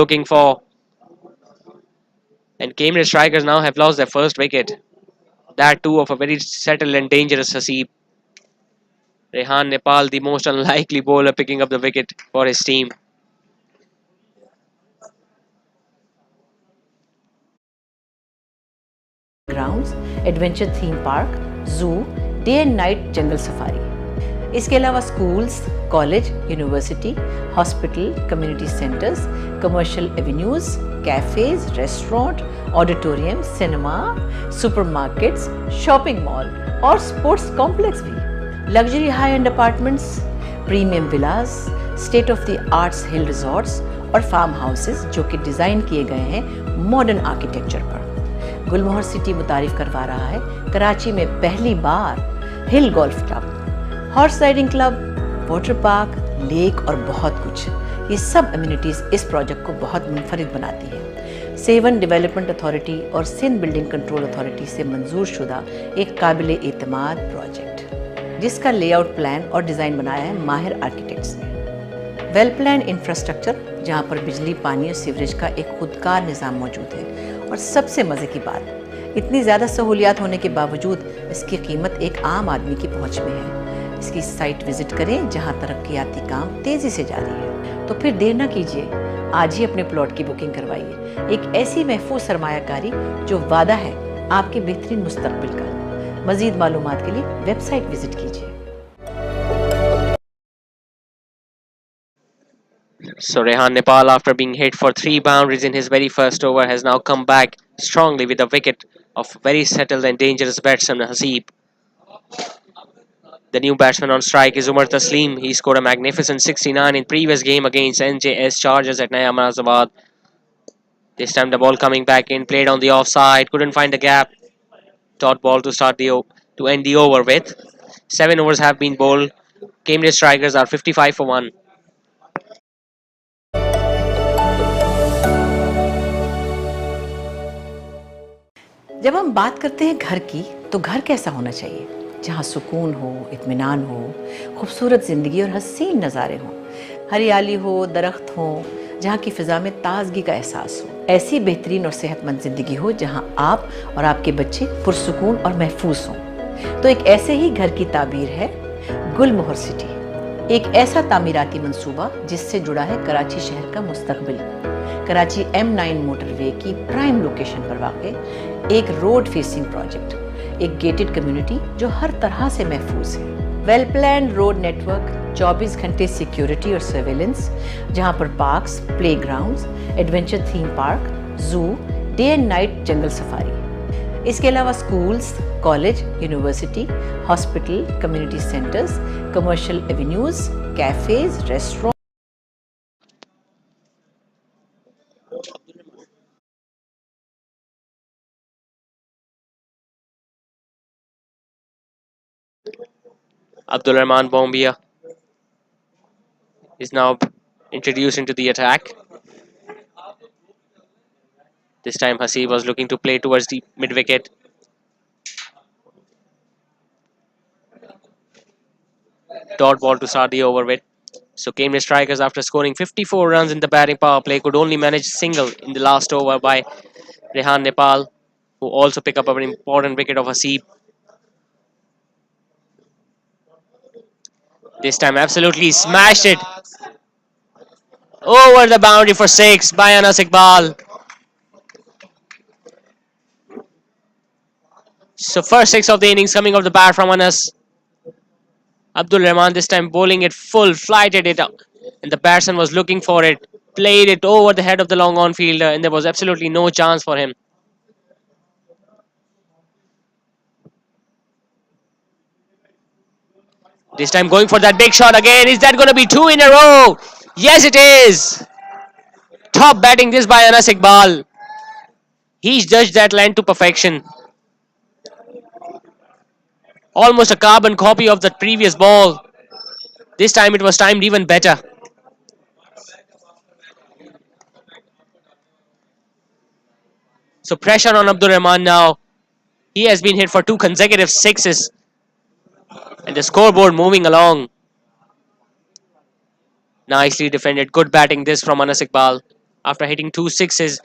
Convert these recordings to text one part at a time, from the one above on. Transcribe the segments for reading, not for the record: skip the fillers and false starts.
looking for. And Cambridge strikers now have lost their first wicket. That too of a very settled and dangerous Hasib. Rehan Nepal, the most unlikely bowler, picking up the wicket for his team. Grounds, adventure theme park, zoo, day and night jungle safari. इसके अलावा schools, college, university, hospital, community centres, commercial avenues, cafes, restaurant, auditorium, cinema, supermarkets, shopping mall और sports complex भी। Luxury high end apartments, premium villas, state of the arts hill resorts और farm houses जो कि design किए गए हैं modern architecture पर। गुलमोहर city मुतारिफ करवा रहा है कराची में पहली बार hill golf club, horse riding club, water park, lake और बहुत कुछ। ये सब अम्यूनिटीज़ इस प्रोजेक्ट को बहुत मुनफरिद बनाती है। सेवन डेवलपमेंट अथॉरिटी और सिंध बिल्डिंग कंट्रोल अथॉरिटी से मंजूर शुदा एक काबिल एतमाद प्रोजेक्ट, जिसका लेआउट प्लान और डिज़ाइन बनाया है माहिर आर्किटेक्ट्स ने। वेल प्लान इंफ्रास्ट्रक्चर जहाँ पर बिजली, पानी और सीवरेज का एक खुदकार निज़ाम मौजूद है। और सबसे मज़े की बात, इतनी ज़्यादा सहूलियात होने के बावजूद इसकी कीमत एक आम आदमी की पहुंच में है। इसकी साइट विज़िट करें जहां तरक्याती काम तेज़ी से जारी है। तो फिर देर ना कीजिए, आज ही अपने प्लॉट की बुकिंग करवाइए। एक ऐसी महफूज सरमायाकारी जो वादा है आपके बेहतरीन मुस्तकबिल का। मज़ीद मालूमात के लिए वेबसाइट विज़िट कीजिए। So Rehan Nepal, after being hit for 3 boundaries in his very first over, has now come back strongly with a wicket of very settled and dangerous batsman Hasib. The new batsman on strike is Umar Taslim. He scored a magnificent 69 in previous game against NJS Chargers at Naya Manazabad. This time the ball coming back in, played on the offside, couldn't find the gap. Dot ball to end the over with. 7 overs have been bowled. Cambridge strikers are 55 for 1. जब हम बात करते हैं घर की, तो घर कैसा होना चाहिए? जहाँ सुकून हो, इत्मीनान हो, खूबसूरत ज़िंदगी और हसीन नज़ारे हों, हरियाली हो, दरख्त हो, जहाँ की फ़िज़ा में ताज़गी का एहसास हो। ऐसी बेहतरीन और सेहतमंद ज़िंदगी हो जहाँ आप और आपके बच्चे पुरसुकून और महफूज हों। तो एक ऐसे ही घर की ताबीर है गुलमोहर सिटी, एक ऐसा तामीराती मंसूबा जिससे जुड़ा है कराची शहर का मुस्तकबिल। कराची M9 मोटरवे की प्राइम लोकेशन पर वाक़ एक रोड फेसिंग प्रोजेक्ट, एक गेटेड कम्युनिटी जो हर तरह से महफूज है। वेल प्लान रोड नेटवर्क, 24 घंटे सिक्योरिटी और सर्वेलेंस, जहां पर parks, play grounds, adventure theme park, zoo, day and night jungle safari. इसके अलावा schools, college, university, hospital, community centres, commercial avenues, cafes, restaurant. Abdul Rahman Bombia is now introduced into the attack. This time Hasib was looking to play towards the mid-wicket. Dot ball to start the over with. So Cambridge strikers, after scoring 54 runs in the batting power play, could only manage single in the last over by Rehan Nepal, who also picked up an important wicket of Hasib. This time absolutely smashed it over the boundary for 6 by Anas Iqbal. So first 6 of the innings coming off the bat from Anas. Abdul Rahman this time bowling it full, flighted it up, and the batsman was looking for it, played it over the head of the long on fielder, and there was absolutely no chance for him. This time going for that big shot again. Is that going to be 2 in a row? Yes, it is. Top batting this by Anas Iqbal. He's judged that line to perfection. Almost a carbon copy of the previous ball. This time it was timed even better. So pressure on Abdul Rahman now. He has been hit for 2 consecutive sixes. And the scoreboard moving along. Nicely defended. Good batting this from Anas Iqbal. after hitting 2 sixes.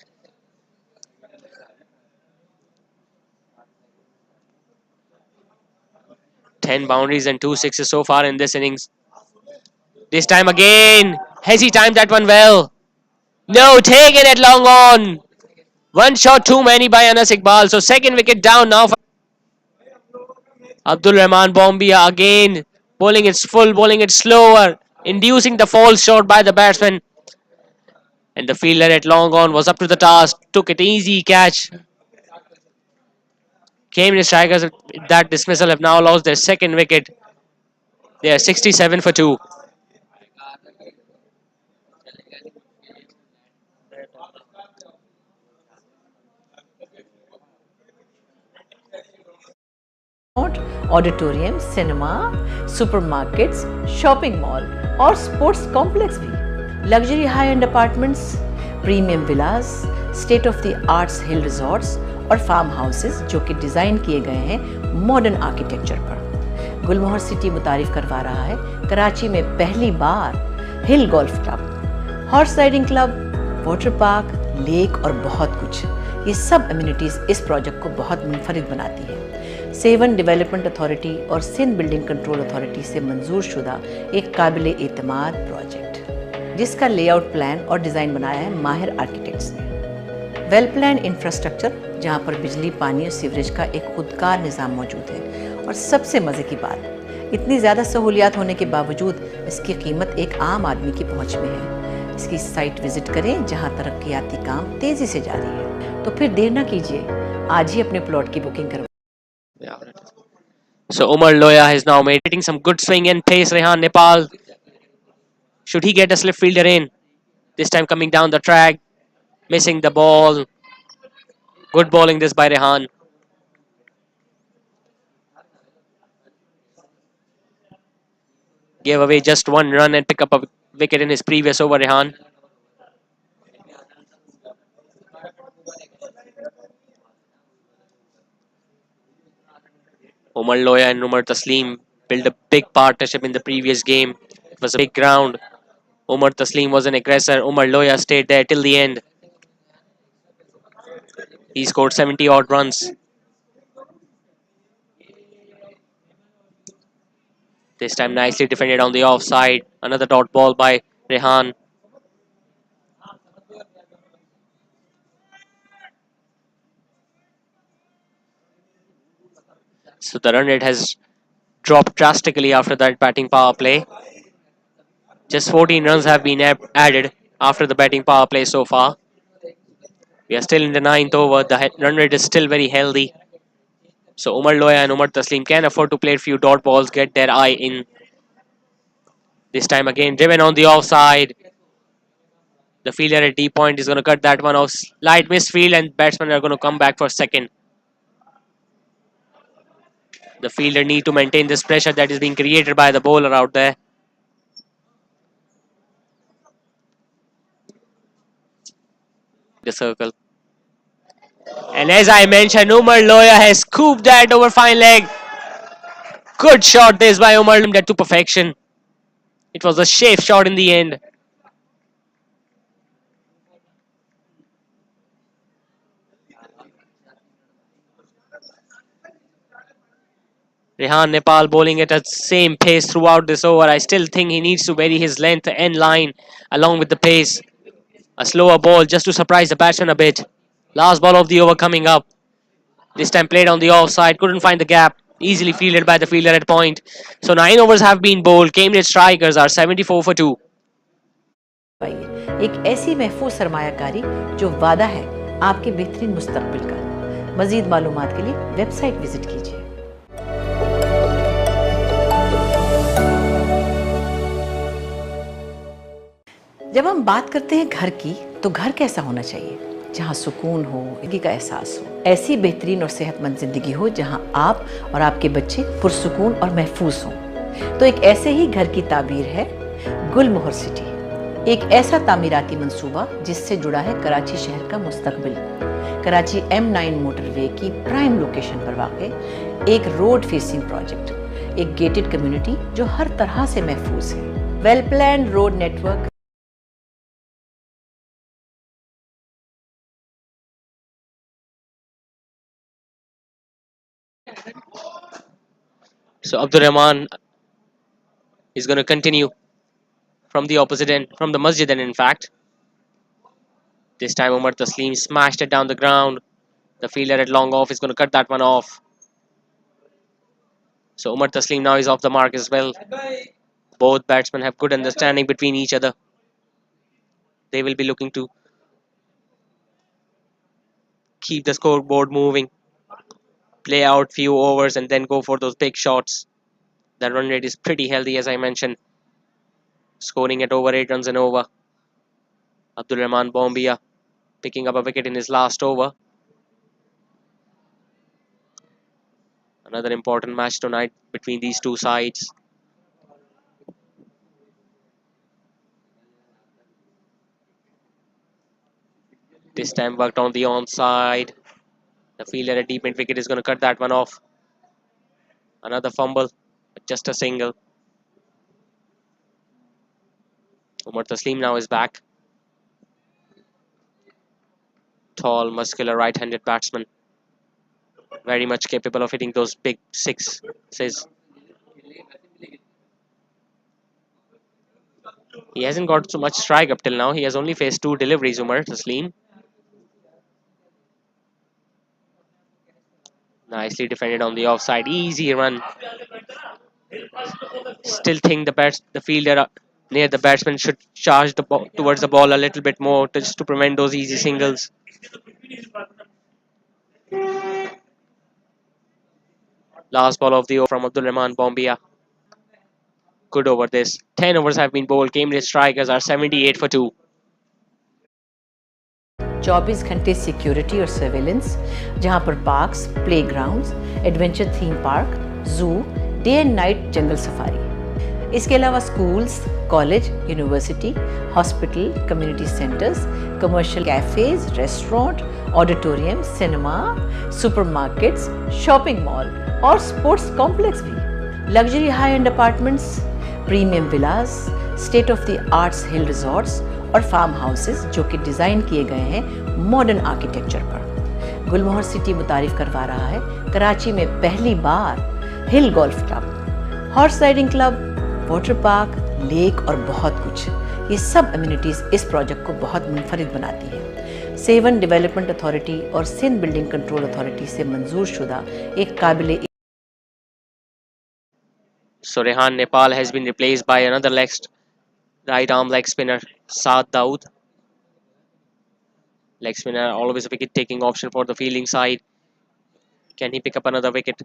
Ten boundaries and 2 sixes so far in this innings. This time again, has he timed that one well? No, taken it long on. One shot too many by Anas Iqbal. So second wicket down now for Abdul Rahman Bombia again. Bowling it full, bowling it slower, inducing the false shot by the batsman. And the fielder at long on was up to the task, took it easy catch. Cambridge Strikers at that dismissal have now lost their second wicket. They are 67 for 2. Auditorium, cinema, supermarkets, shopping mall और sports complex भी, luxury high end apartments, premium villas, state of the arts hill resorts और farm houses जो कि design किए गए हैं modern architecture पर। गुलमोहर city मुतारिफ करवा रहा है कराची में पहली बार hill golf club, horse riding club, water park, lake और बहुत कुछ। ये सब एमिनिटीज़ इस प्रोजेक्ट को बहुत मुनफरिद बनाती है। सेवन डेवलपमेंट अथॉरिटी और सिंध बिल्डिंग कंट्रोल अथॉरिटी से मंजूर शुदा एक काबिल एतमाद प्रोजेक्ट, जिसका लेआउट प्लान और डिज़ाइन बनाया है माहिर आर्किटेक्ट्स ने। वेल प्लान इंफ्रास्ट्रक्चर जहाँ पर बिजली, पानी और सीवरेज का एक खुदकार निज़ाम मौजूद है। और सबसे मज़े की बात, इतनी ज़्यादा सहूलियात होने के बावजूद इसकी कीमत एक आम आदमी की पहुँच में है। इसकी साइट विजिट करें जहाँ तरक्याती काम तेज़ी से जारी है। तो फिर देर ना कीजिए, आज ही अपने प्लॉट की बुकिंग करवाइए। So Umar Loya has now made hitting some good swing and pace. Rehan Nepal, should he get a slip fielder in? This time coming down the track, missing the ball. Good bowling this by Rehan. Gave away just one run and pick up a wicket in his previous over, Rehan. Umar Loya and Umar Taslim built a big partnership in the previous game. It was a big ground. Umar Taslim was an aggressor. Umar Loya stayed there till the end. He scored 70 odd runs. This time nicely defended on the offside. Another dot ball by Rehan. So the run rate has dropped drastically after that batting power play. Just 14 runs have been added after the batting power play so far. We are still in the ninth over. The run rate is still very healthy. So Umar Loya and Umar Taslim can afford to play a few dot balls, get their eye in. This time again, driven on the offside. The fielder at D point is going to cut that one off. Light misfield, and batsmen are going to come back for second. The fielder need to maintain this pressure that is being created by the bowler out there. The circle. And as I mentioned, Umar Loya has scooped that over fine leg. Good shot this by Umar, that to perfection. It was a safe shot in the end. Rehan Nepal bowling at the same pace throughout this over. I still think he needs to vary his length and line along with the pace. A slower ball just to surprise the batsman a bit. Last ball of the over coming up. This time played on the offside, couldn't find the gap. Easily fielded by the fielder at point. So 9 overs have been bowled. Cambridge Strikers are 74 for 2. एक ऐसी महफूज सरमायाकारी जो वादा है आपके बेहतरीन मुस्तकबिल का। मजीद मालूमात के लिए वेबसाइट विजिट कीजिए। जब हम बात करते हैं घर की, तो घर कैसा होना चाहिए? जहाँ सुकून हो, जिंदगी का एहसास हो, ऐसी बेहतरीन और सेहतमंद जिंदगी हो जहाँ आप और आपके बच्चे पुरसुकून और महफूज हों। तो एक ऐसे ही घर की ताबीर है गुलमोहर सिटी, एक ऐसा तामीराती मंसूबा जिससे जुड़ा है कराची शहर का मुस्तकबिल। कराची M9 मोटरवे की प्राइम लोकेशन पर वाक़ एक रोड फेसिंग प्रोजेक्ट, एक गेटेड कम्युनिटी जो हर तरह से महफूज है। Well plan road network So Abdul Rahman is going to continue from the opposite end, from the masjid end, in fact. This time Umar Taslim smashed it down the ground. The fielder at long off is going to cut that one off. So Umar Taslim now is off the mark as well. Both batsmen have good understanding between each other. They will be looking to keep the scoreboard moving, play out few overs, and then go for those big shots. The run rate is pretty healthy, as I mentioned, scoring at over 8 runs an over. Abdul Rahman Bombia picking up a wicket in his last over. Another important match tonight between these two sides. This time worked on the onside. The fielder at deep mid wicket is going to cut that one off. Another fumble, but just a single. Umar Taslim now is back. Tall, muscular, right-handed batsman. Very much capable of hitting those big sixes. He hasn't got so much strike up till now. He has only faced 2 deliveries, Umar Taslim. Nicely defended on the offside. Easy run. Still think the fielder near the batsman should charge the ball towards the ball a little bit more just to prevent those easy singles. Last ball of the over from Abdul Rahman Bombia. Good over this. 10 overs have been bowled. Cambridge strikers are 78 for 2. 24 घंटे security और surveillance, जहां पर parks, playgrounds, adventure theme park, zoo, day and night jungle safari. इसके अलावा schools, college, university, hospital, community centres, commercial cafes, restaurant, auditorium, cinema, supermarkets, shopping mall और sports complex भी। Luxury high end apartments, premium villas, state of the arts hill resorts और farm houses जो कि design किए गए हैं modern architecture पर। गुलमोहर city मुतारिफ करवा रहा है कराची में पहली बार hill golf club, horse riding club, water park, lake और बहुत कुछ। ये सब एमिनिटीज़ इस प्रोजेक्ट को बहुत मुनफरिद बनाती है। सेवन डेवलपमेंट अथॉरिटी और सिंध बिल्डिंग कंट्रोल अथॉरिटी से मंजूर शुदा एक काबिल। So Rehan Nepal has been replaced by another right arm leg spinner, Saad Dawood. Leg spinner, always a wicket taking option for the fielding side. Can he pick up another wicket?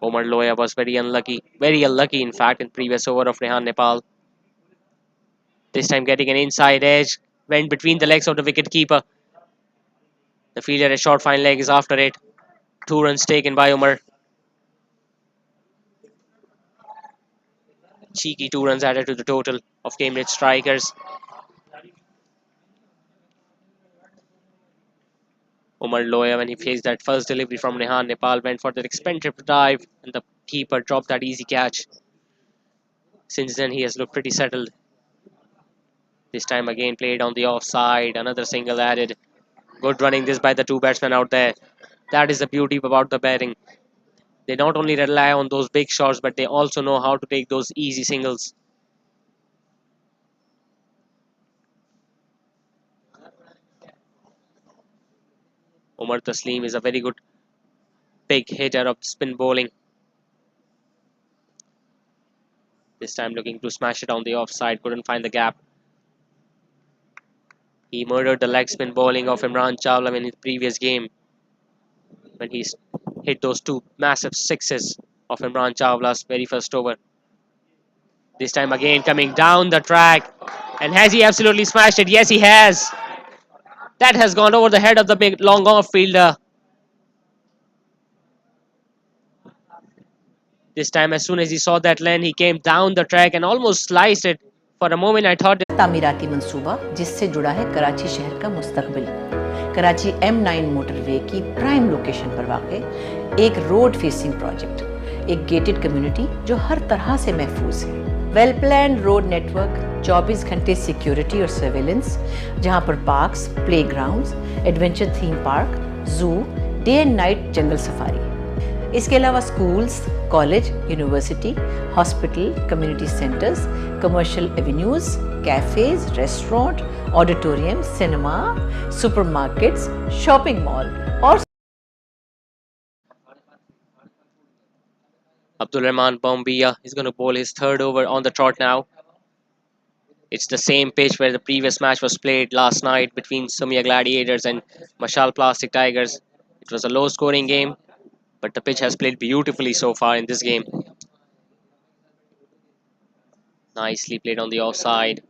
Omar Loya was very unlucky in fact in previous over of Rehan Nepal. This time getting an inside edge, went between the legs of the wicket keeper. The fielder at short fine leg is after it. 2 runs taken by Omar. Cheeky 2 runs added to the total of Cambridge strikers. Omar Loya, when he faced that first delivery from Rehan Nepal, went for that expensive dive and the keeper dropped that easy catch. Since then he has looked pretty settled. This time again played on the offside. Another single added. Good running this by the 2 batsmen out there. That is the beauty about the batting. They not only rely on those big shots, but they also know how to take those easy singles. Umar Taslim is a very good big hitter of spin bowling. This time looking to smash it on the offside, couldn't find the gap. He murdered the leg spin bowling of Imran Chawla in his previous game when he hit those 2 massive sixes of Imran Chawla's very first over. This time again coming down the track. And has he absolutely smashed it? Yes, he has. That has gone over the head of the big long off fielder. This time as soon as he saw that lane, he came down the track and almost sliced it. For a moment I thought... तामीराती मंसूबा जिससे जुड़ा है कराची शहर का मुस्तकबिल। Karachi M9 motorway की prime location पर वाक़ एक रोड फेसिंग प्रोजेक्ट, एक गेटेड कम्युनिटी जो हर तरह से महफूज है। वेल प्लान रोड नेटवर्क, 24 घंटे सिक्योरिटी और सर्वेलेंस, जहां पर parks, playgrounds, adventure theme park, zoo, day and night jungle safari. इसके अलावा schools, college, university, hospital, community centres, commercial avenues, cafes, restaurant, auditorium, cinema, supermarkets, shopping mall और Abdul Rahman Bombia is going to bowl his third over on the trot now. It's the same pitch where the previous match was played last night between Sumia Gladiators and Mashal Plastic Tigers. It was a low scoring game, but the pitch has played beautifully so far in this game. Nicely played on the offside.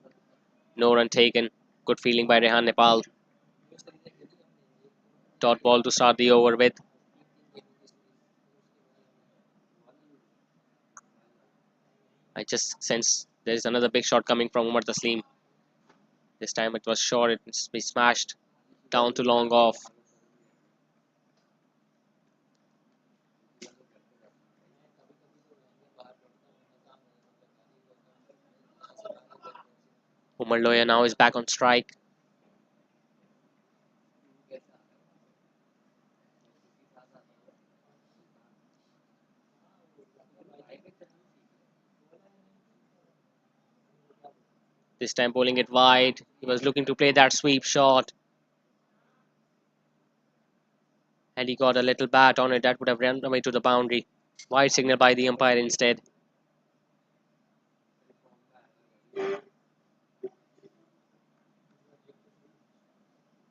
No run taken. Good fielding by Rehan Nepal. Dot ball to start the over with. I just sense there is another big shot coming from Umar Taslim. This time it was short. It's been smashed down to long off. Umar Loya now is back on strike. This time bowling it wide. He was looking to play that sweep shot. And he got a little bat on it that would have run away to the boundary. Wide signal by the umpire instead.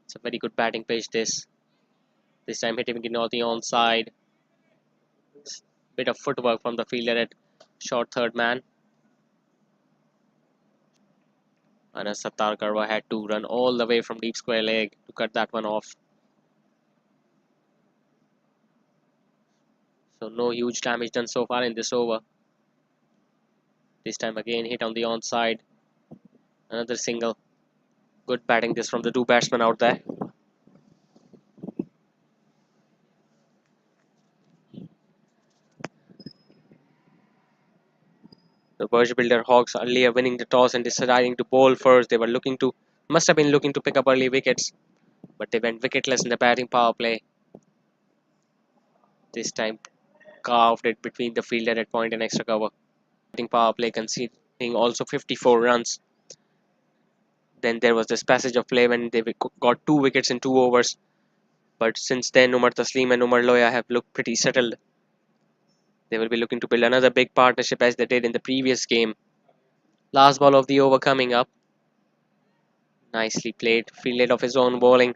It's a very good batting pitch this. This time hitting it on the onside. Bit of footwork from the fielder at short third man. And Sattar Karwa had to run all the way from deep square leg to cut that one off. So no huge damage done so far in this over. This time again hit on the onside. Another single. Good batting this from the two batsmen out there. The Burj Builder Hawks earlier winning the toss and deciding to bowl first. They were must have been looking to pick up early wickets, but they went wicketless in the batting power play. This time carved it between the fielder at point and extra cover. Batting power play conceding also 54 runs. Then there was this passage of play when they got 2 wickets in 2 overs. But since then, Umar Taslim and Umar Loya have looked pretty settled. They will be looking to build another big partnership as they did in the previous game. Last ball of the over coming up. Nicely played, fielded off his own bowling.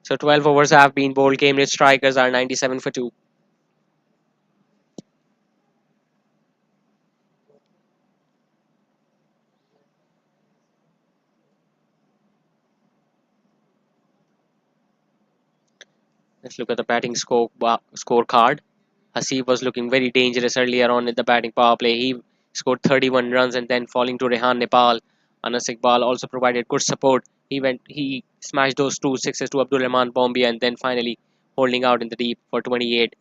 So 12 overs have been bowled. Cambridge strikers are 97 for 2. Let's look at the batting scorecard. Hasib was looking very dangerous earlier on in the batting power play. He scored 31 runs and then falling to Rehan Nepal. Anas Iqbal also provided good support. He smashed those 2 sixes to Abdul Rahman Bombay and then finally holding out in the deep for 28.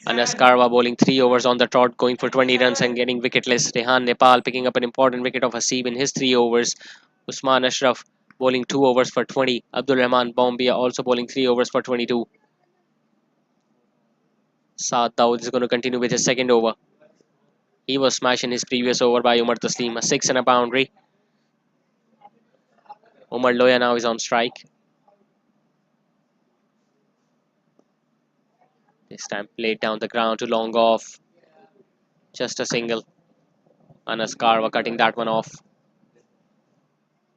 Anas Karwa bowling 3 overs on the trot, going for 20 runs and getting wicketless. Rehan Nepal picking up an important wicket of Hasib in his 3 overs. Usman Ashraf bowling 2 overs for 20. Abdul Rahman Bombay also bowling 3 overs for 22. Saad Dawood is going to continue with his second over. He was smashed in his previous over by Umar Taslim, a 6 and a boundary. Umar Loya now is on strike. This time played down the ground to long off. Just a single. Anas Karwa cutting that one off.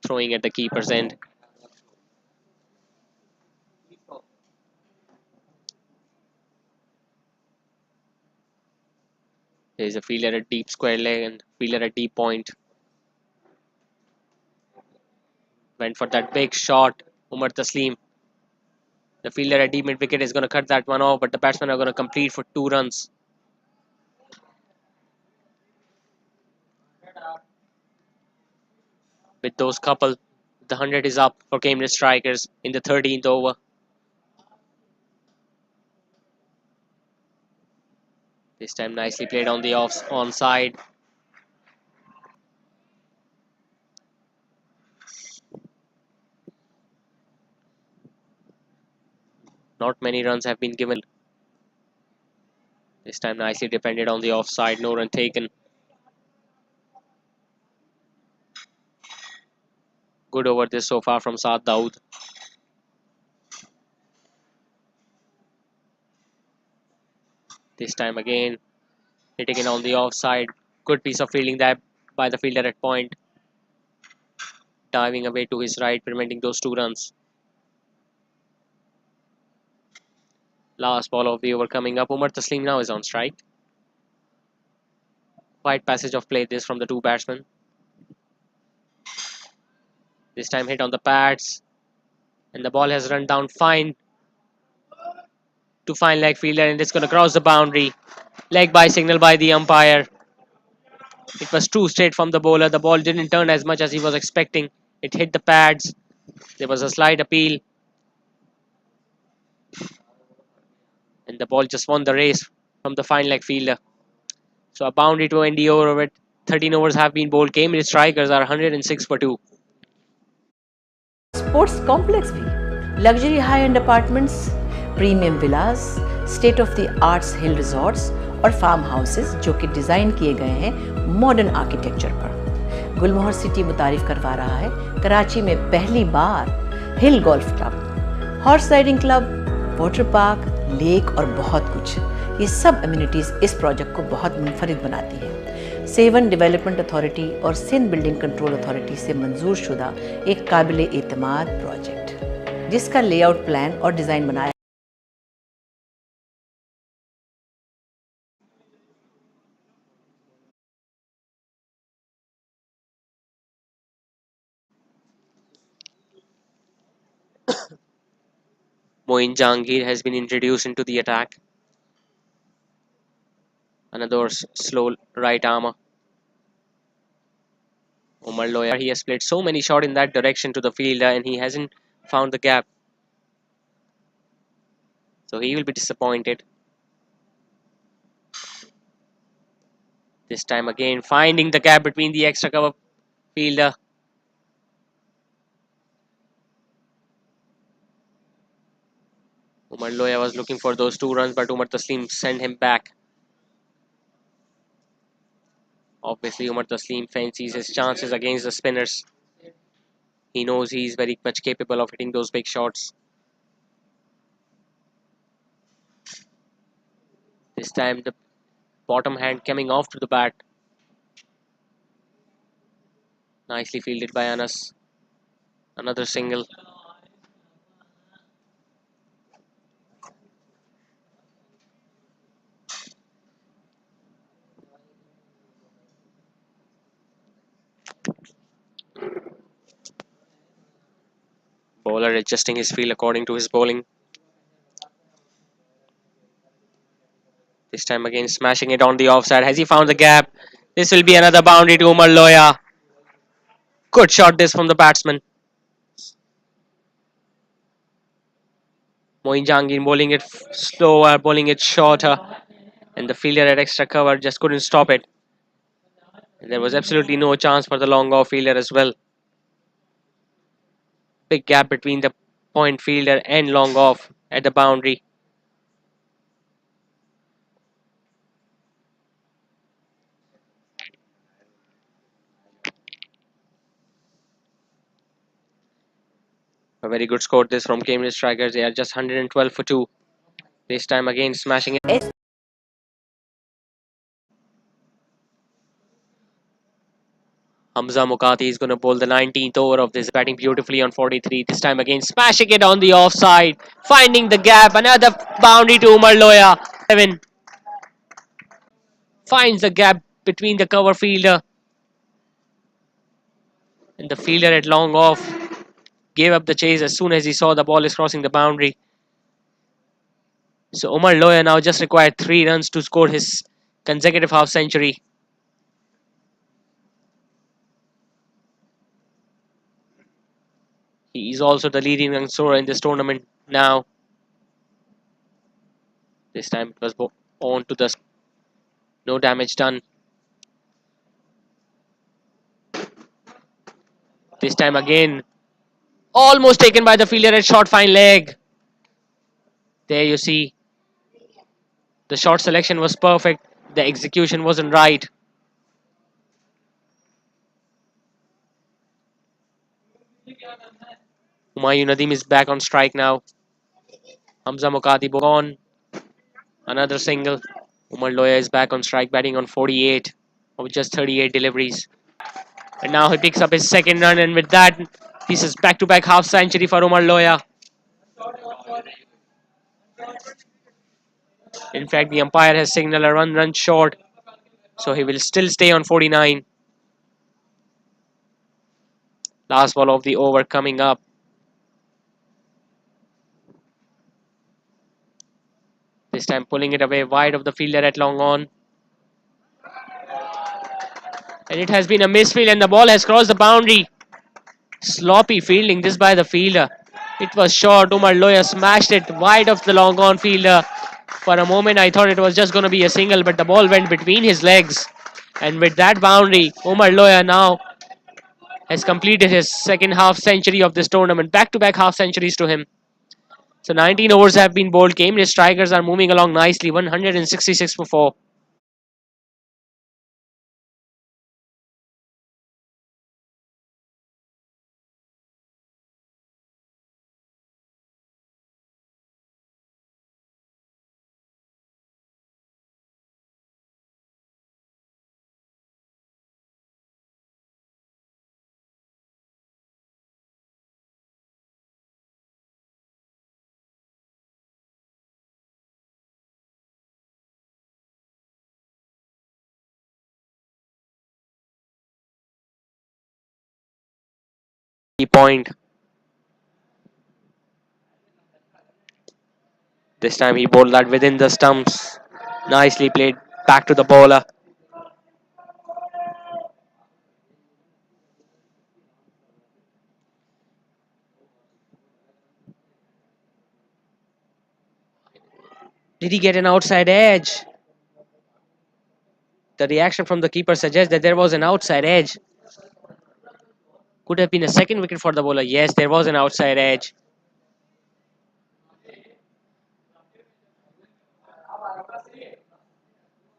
Throwing at the keeper's end. There is a fielder at deep square leg and fielder at deep point. Went for that big shot. Umar Taslim. The fielder at deep mid wicket is going to cut that one off, but the batsmen are going to complete for 2 runs. With those couple, the 100 is up for Cambridge strikers in the 13th over. This time nicely played on the onside. Not many runs have been given. This time nicely defended on the offside. No run taken. Good over this so far from Saad Dawood. This time again, hitting it on the offside. Good piece of fielding that by the fielder at point. Diving away to his right, preventing those 2 runs. Last ball of the over coming up. Umar Taslim now is on strike. Quite passage of play this from the two batsmen. This time hit on the pads. And the ball has run down fine to fine leg fielder, and it's going to cross the boundary. Leg by signal by the umpire. It was too straight from the bowler. The ball didn't turn as much as he was expecting. It hit the pads. There was a slight appeal. And the ball just won the race from the fine leg fielder. So a boundary to end the over with 13 overs have been bowled. Cambridge strikers are 106 for 2. Sports complex भी, luxury high end apartments, premium villas, state of the arts hill resorts और farm houses जो कि design किए गए हैं modern architecture पर। गुलमोहर city मुतारिफ करवा रहा है कराची में पहली बार hill golf club, horse riding club, water park, lake और बहुत कुछ। ये सब अम्यूनिटीज़ इस प्रोजेक्ट को बहुत मुनफरिद बनाती है। सेवन डेवलपमेंट अथॉरिटी और सिंध बिल्डिंग कंट्रोल अथॉरिटी से मंजूर शुदा एक काबिल एतमाद प्रोजेक्ट जिसका लेआउट प्लान और डिज़ाइन बनाया। Moin Jahangir has been introduced into the attack. Another slow right armer. Umar Loya, he has played so many shots in that direction to the fielder and he hasn't found the gap. So he will be disappointed. This time again, finding the gap between the extra cover fielder. Umar Loya was looking for those 2 runs, but Umar Taslim sent him back. Obviously, Umar Taslim fancies his chances against the spinners. He knows he's very much capable of hitting those big shots. This time, the bottom hand coming off to the bat. Nicely fielded by Anas. Another single. Bowler adjusting his field according to his bowling. This time again smashing it on the offside. Has he found the gap? This will be another boundary to Umar Loya. Good shot this from the batsman. Moin Jahangir bowling it slower, bowling it shorter. And the fielder at extra cover just couldn't stop it. And there was absolutely no chance for the long off fielder as well. Big gap between the point fielder and long off at the boundary. A very good score this from Cambridge Strikers. They are just 112 for 2. This time again smashing it. Hamza Mukati is going to bowl the 19th over of this, batting beautifully on 43. This time again smashing it on the offside, finding the gap. Another boundary to Umar Loya. 7 finds the gap between the cover fielder and the fielder at long off. Gave up the chase as soon as he saw the ball is crossing the boundary. So Umar Loya now just required 3 runs to score his consecutive half century. He is also the leading run scorer in this tournament now. This time it was on to the... No damage done. This time again, almost taken by the fielder at short fine leg. There you see, the shot selection was perfect. The execution wasn't right. Humayun Nadeem is back on strike now. Hamza Mokadi gone. Another single. Umar Loya is back on strike, batting on 48 of just 38 deliveries. And now he picks up his second run, and with that, this is back-to-back half century for Umar Loya. In fact, the umpire has signaled a run short, so he will still stay on 49. Last ball of the over coming up. This time pulling it away wide of the fielder at long on. And it has been a misfield, and the ball has crossed the boundary. Sloppy fielding this by the fielder. It was short. Umar Loya smashed it wide of the long on fielder. For a moment, I thought it was just going to be a single, but the ball went between his legs. And with that boundary, Umar Loya now has completed his second half century of this tournament. Back-to-back half centuries to him. So 19 overs have been bowled. Cambridge Strikers are moving along nicely. 166 for 4. Point. This time he bowled that within the stumps. Nicely played back to the bowler. Did he get an outside edge? The reaction from the keeper suggests that there was an outside edge. Could have been a second wicket for the bowler. Yes, there was an outside edge.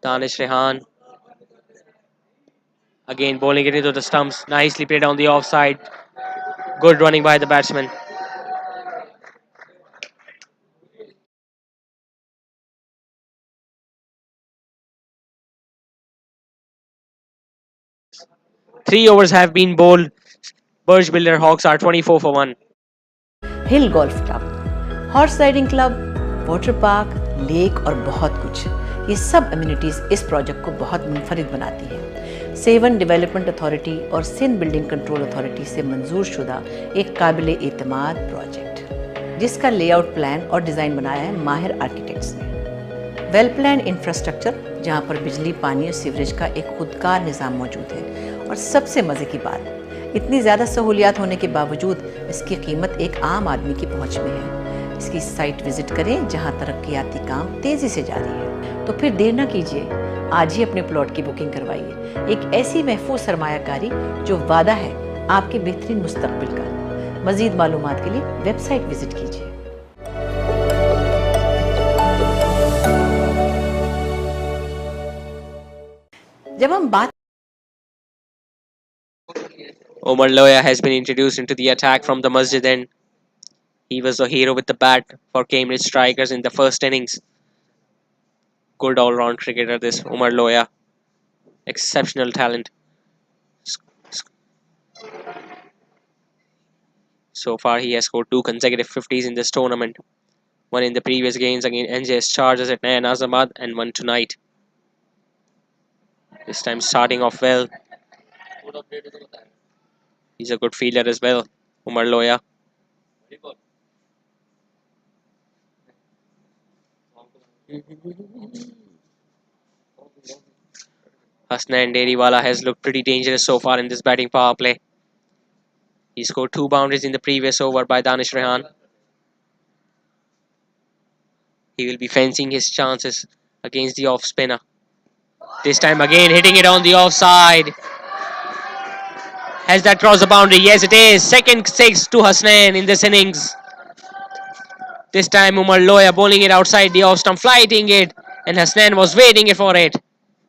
Danish Rehan again bowling it into the stumps. Nicely played on the offside. Good running by the batsman. Three overs have been bowled. Burj Builder Hawks are 24 for 1. Hill golf club, horse riding club, water park, lake और बहुत कुछ, ये सब amenities इस project को बहुत मुनफरिद बनाती है। सेवन डेवलपमेंट अथॉरिटी और सिंध बिल्डिंग कंट्रोल अथॉरिटी से मंजूर शुदा एक काबिल एतमाद प्रोजेक्ट, जिसका लेआउट प्लान और डिज़ाइन बनाया है माहिर आर्किटेक्ट्स ने। वेल प्लान इंफ्रास्ट्रक्चर, जहाँ पर बिजली, पानी और सीवरेज का एक खुदकार निज़ाम मौजूद है। और सबसे मज़े की बात, इतनी ज़्यादा सहूलियात होने के बावजूद इसकी कीमत एक आम आदमी की पहुंच में है। इसकी साइट विजिट करें, जहां तरक्याती काम तेज़ी से जारी है। तो फिर देर ना कीजिए, आज ही अपने प्लॉट की बुकिंग करवाइए। एक ऐसी महफूज सरमायाकारी जो वादा है आपके बेहतरीन मुस्तकबिल का। मज़ीद मालूमात के लिए वेबसाइट विजिट कीजिए। जब हम बात Umar Loya has been introduced into the attack from the Masjid end. He was a hero with the bat for Cambridge Strikers in the first innings. Good all-round cricketer, this Umar Loya. Exceptional talent. So far, he has scored 2 consecutive 50s in this tournament. One in the previous games against NJS Chargers at Naya Nazamad, and one tonight. This time starting off well. He's a good fielder as well, Umar Loya. Hasnain Deriwala has looked pretty dangerous so far in this batting power play. He scored 2 boundaries in the previous over by Danish Rehan. He will be fancying his chances against the off spinner. This time again hitting it on the offside. Has that crossed the boundary? Yes, it is. Second 6 to Hasnain in this innings. This time Umar Loya bowling it outside the off stump, flighting it, and Hasnain was waiting for it.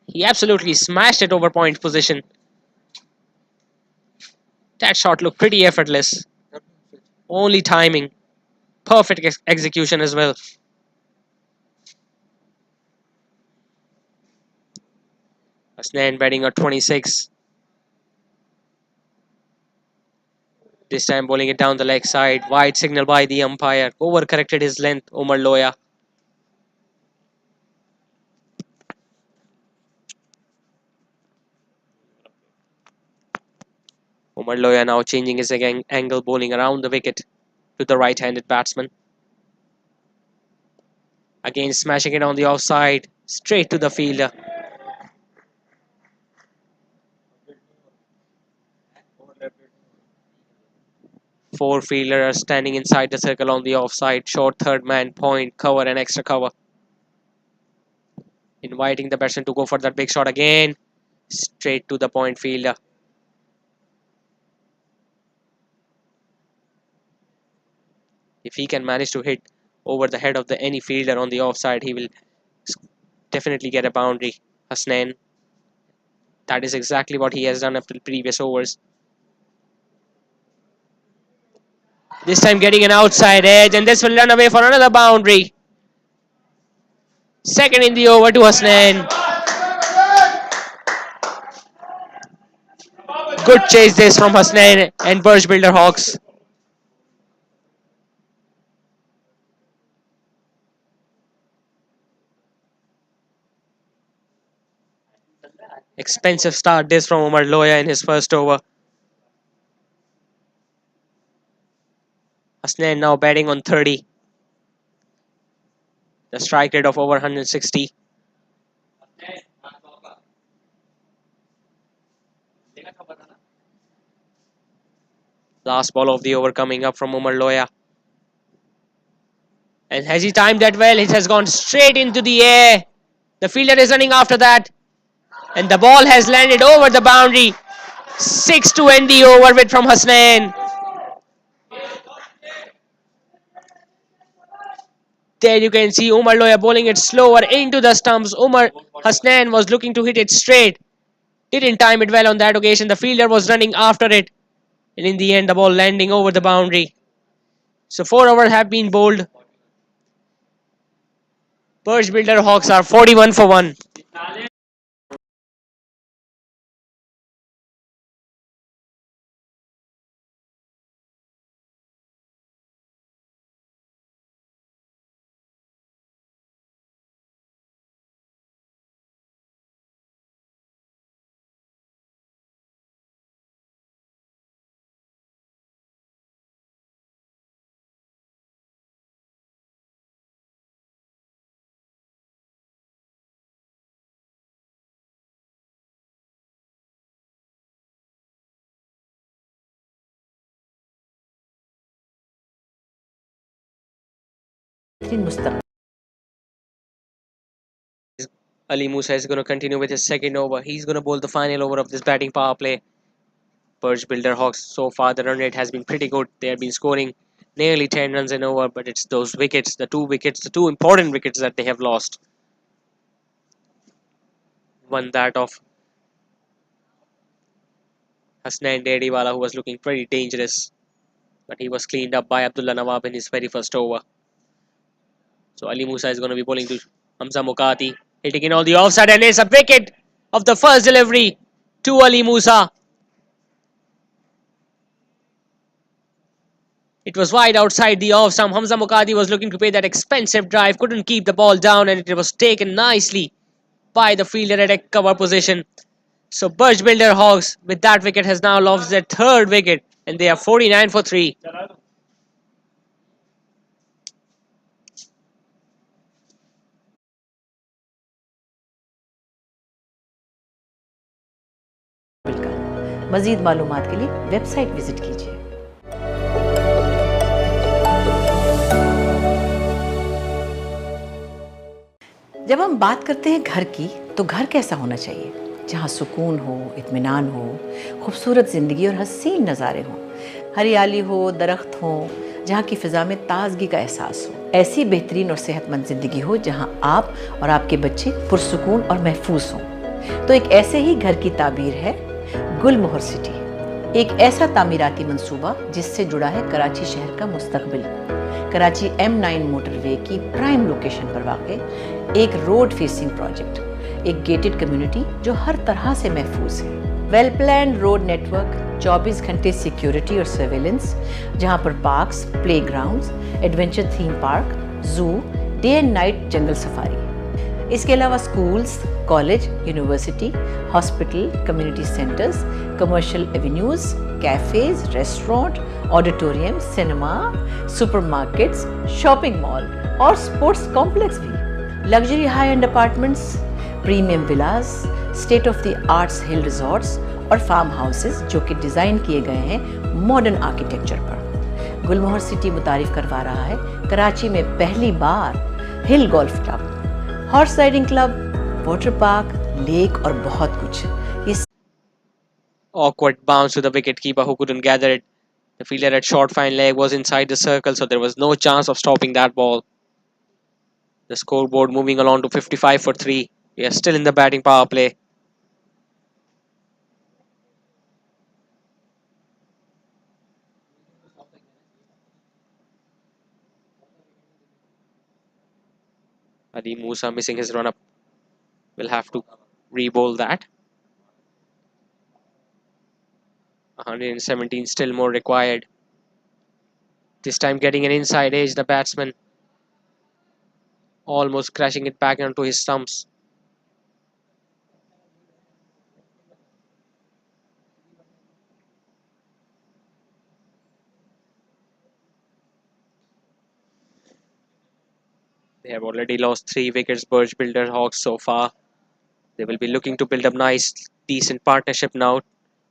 He absolutely smashed it over point position. That shot looked pretty effortless. Only timing. Perfect execution as well. Hasnain batting at 26. This time bowling it down the leg side. Wide signal by the umpire. Overcorrected his length, Umar Loya. Umar Loya now changing his angle, bowling around the wicket to the right-handed batsman. Again smashing it on the offside, straight to the fielder. Four fielders are standing inside the circle on the offside. Short third man, point, cover and extra cover. Inviting the batsman to go for that big shot again. Straight to the point fielder. If he can manage to hit over the head of any fielder on the offside, he will definitely get a boundary. Hasnain. That is exactly what he has done after the previous overs. This time getting an outside edge, and this will run away for another boundary. Second in the over to Hasnain. Good chase this from Hasnain and Burj Builder Hawks. Expensive start this from Umar Loya in his first over. Hasnain now batting on 30. The strike rate of over 160. Last ball of the over coming up from Umar Loya. And has he timed that well? It has gone straight into the air. The fielder is running after that. And the ball has landed over the boundary. 6 to end the over with from Hasnain. There you can see Umar Loya bowling it slower into the stumps. Hasnain was looking to hit it straight. Didn't time it well on that occasion. The fielder was running after it. And in the end, the ball landing over the boundary. So 4 overs have been bowled. Burj Builder Hawks are 41 for 1. Ali Musa is going to continue with his second over. He's going to bowl the final over of this batting power play. Burj Builder Hawks, so far the run rate has been pretty good. They have been scoring nearly 10 runs an over, but it's those wickets, the two important wickets that they have lost. One that of Hasnain Dediwala, who was looking pretty dangerous, but he was cleaned up by Abdullah Nawab in his very first over. So Ali Musa is going to be bowling to Hamza Mukati, hitting in on the offside, and it's a wicket of the first delivery to Ali Musa. It was wide outside the off stump. Hamza Mukati was looking to pay that expensive drive, couldn't keep the ball down, and it was taken nicely by the fielder at a cover position. So Burj Builder Hawks with that wicket has now lost their third wicket, and they are 49 for 3. मजीद मालूमात के लिए website visit कीजिए। जब हम बात करते हैं घर की, तो घर कैसा होना चाहिए? जहाँ सुकून हो, इत्मीनान हो, खूबसूरत ज़िंदगी और हसीन नज़ारे हों। हरियाली हो, दरख्त हो, जहाँ की फ़िज़ा में ताज़गी का एहसास हो। ऐसी बेहतरीन और सेहतमंद ज़िंदगी हो जहाँ आप और आपके बच्चे पुरसुकून और महफूज हों। तो एक ऐसे ही घर की ताबीर है गुलमोहर सिटी, एक ऐसा तामीराती मंसूबा जिससे जुड़ा है कराची शहर का मुस्तकबिल। कराची M9 मोटरवे की प्राइम लोकेशन पर वाक़ एक रोड फेसिंग प्रोजेक्ट, एक गेटेड कम्युनिटी जो हर तरह से महफूज है। वेल प्लान रोड नेटवर्क, 24 घंटे सिक्योरिटी और सर्वेलेंस, जहां पर parks, playgrounds, adventure theme park, zoo, day and night jungle safari. इसके अलावा schools, college, university, hospital, community centres, commercial avenues, cafes, restaurant, auditorium, cinema, supermarkets, shopping mall और sports complex भी। Luxury high end apartments, premium villas, state of the arts hill resorts और farm houses जो कि design किए गए हैं modern architecture पर। गुलमोहर city मुतारिफ करवा रहा है कराची में पहली बार hill golf club, horse riding club, water park, lake और बहुत कुछ। ये Awkward bounce to the wicketkeeper who couldn't gather it. The fielder at short fine leg was inside the circle, so there was no chance of stopping that ball. The scoreboard moving along to 55 for 3. We are still in the batting power play. Ali Musa missing his run up. Will have to re-bowl that. 117 still more required. This time getting an inside edge, the batsman almost crashing it back onto his stumps. They have already lost 3 wickets, Burj Builder Hawks so far. They will be looking to build up nice, decent partnership now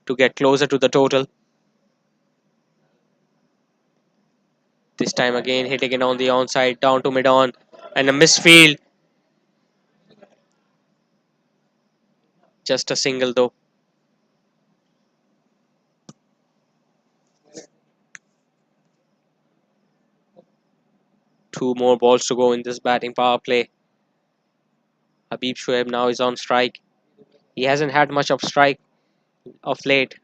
to get closer to the total. This time again hitting it on the onside, down to mid-on, and a misfield. Just a single though. Two more balls to go in this batting power play. Habib Shoaib now is on strike. He hasn't had much of strike of late.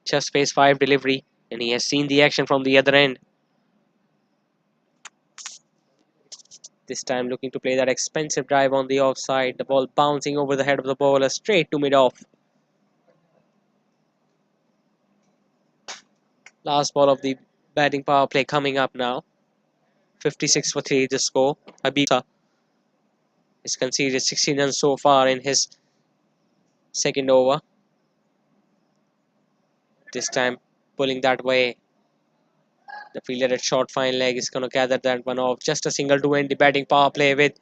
Just phase 5 delivery, and he has seen the action from the other end. This time looking to play that expensive drive on the offside. The ball bouncing over the head of the bowler straight to mid-off. Last ball of the batting power play coming up now. 56 for 3 the score. Habib has conceded 16 runs so far in his second over. This time pulling that way. The fielder at short fine leg is going to gather that one off. Just a single to end the batting power play with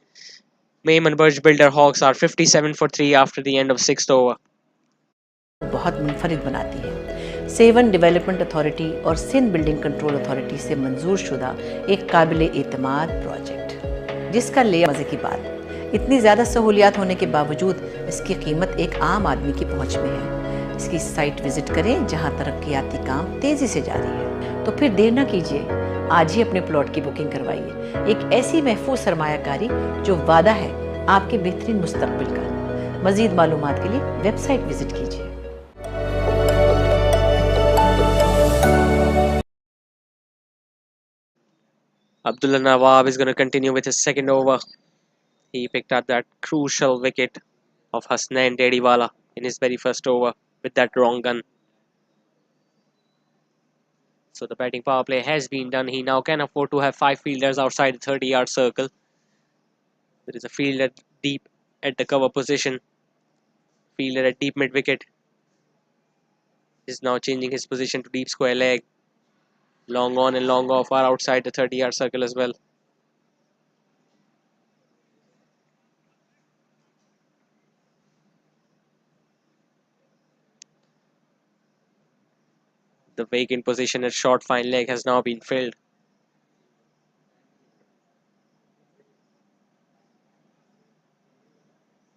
Maiman Burj Builder Hawks are 57 for 3 after the end of 6th over. बहुत मुनफरिद बनाती है। Seven development authority और Sindh building control authority से मंजूर शुदा एक काबिल एतमाद प्रोजेक्ट, जिसका लेआउट मज़े की बात, इतनी ज़्यादा सहूलियात होने के बावजूद इसकी कीमत एक आम आदमी की पहुंच में है। इसकी साइट विजिट करें जहां तरक्याती काम तेज़ी से जारी है। तो फिर देर ना कीजिए, आज ही अपने प्लॉट की बुकिंग करवाइए। एक ऐसी महफूज सरमायाकारी जो वादा है आपके बेहतरीन मुस्तकबिल का। मज़ीद मालूमात के लिए वेबसाइट विजिट कीजिए। Abdullah Nawab is going to continue with his second over. He picked up that crucial wicket of Hasnain Dediwala in his very first over with that wrong gun. So the batting power play has been done. He now can afford to have 5 fielders outside the 30-yard circle. There is a fielder deep at the cover position. Fielder at deep mid wicket is now changing his position to deep square leg. Long on and long off are outside the 30-yard circle as well. The vacant position at short fine leg has now been filled.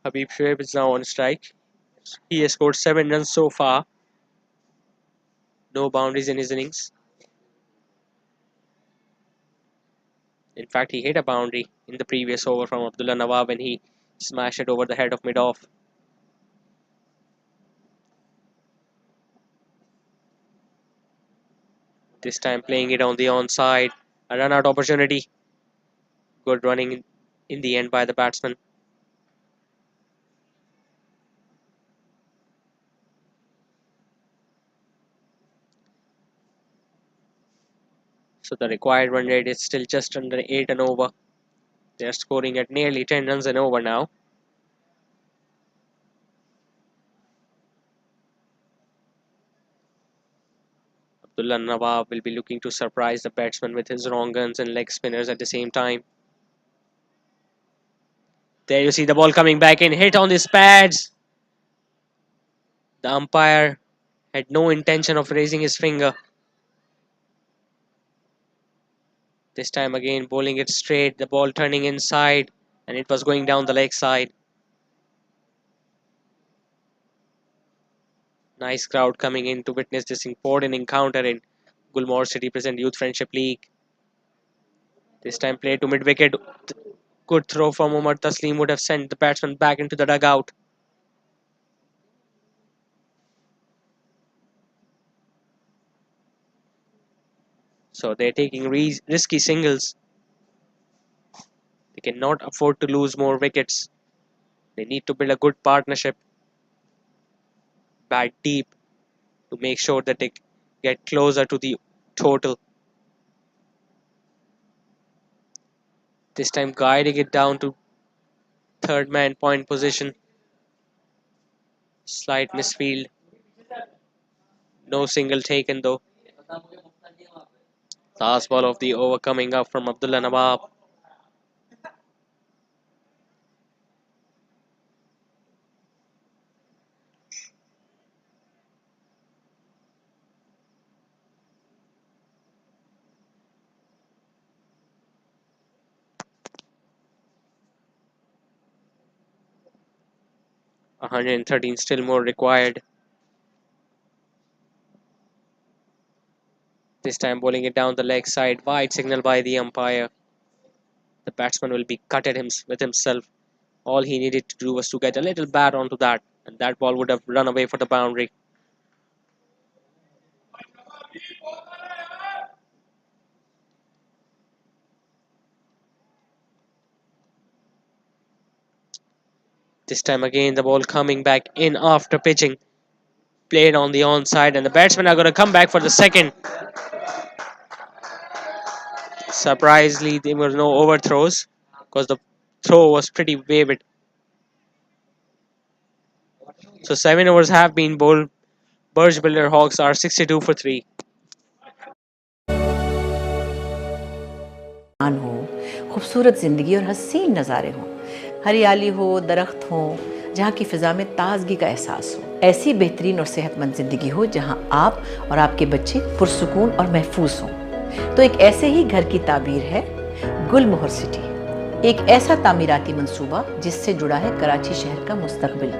Habib Shoaib is now on strike. He has scored 7 runs so far. No boundaries in his innings. In fact, he hit a boundary in the previous over from Abdullah Nawab when he smashed it over the head of mid-off. This time playing it on the onside. A run-out opportunity. Good running in the end by the batsman. So the required run rate is still just under 8 and over. They are scoring at nearly 10 runs an over now. Abdullah Nawab will be looking to surprise the batsman with his wrong guns and leg spinners at the same time. There you see the ball coming back in, hit on his pads. The umpire had no intention of raising his finger. This time again bowling it straight, the ball turning inside, and it was going down the leg side. Nice crowd coming in to witness this important encounter in Gulmohar City Present Youth Friendship League. This time played to mid-wicket. Good throw from Umar Taslim would have sent the batsman back into the dugout. So they're taking risky singles. They cannot afford to lose more wickets. They need to build a good partnership. Bat deep to make sure that they get closer to the total. This time guiding it down to third man point position. Slight misfield. No single taken though. Last ball of the over coming up from Abdullah Nawab. $113 still more required. This time bowling it down the leg side. Wide signal by the umpire. The batsman will be gutted with himself. All he needed to do was to get a little bat onto that, and that ball would have run away for the boundary. This time again, the ball coming back in after pitching. Played on the onside, and the batsmen are going to come back for the second. Surprisingly, there were no overthrows because the throw was pretty vivid. So 7 overs have been bowled. Burj Builder Hawks are 62 for 3. हो, खूबसूरत ज़िंदगी और हसीन नज़ारे हों, हरियाली हो, दरख्त हो, जहाँ की फ़िज़ा में ताज़गी का एहसास हो। ऐसी बेहतरीन और सेहतमंद ज़िंदगी हो जहाँ आप और आपके बच्चे पुरसुकून और महफूज हों। तो एक ऐसे ही घर की ताबीर है गुलमोहर सिटी, एक ऐसा तामीराती मंसूबा जिससे जुड़ा है कराची शहर का मुस्तकबिल।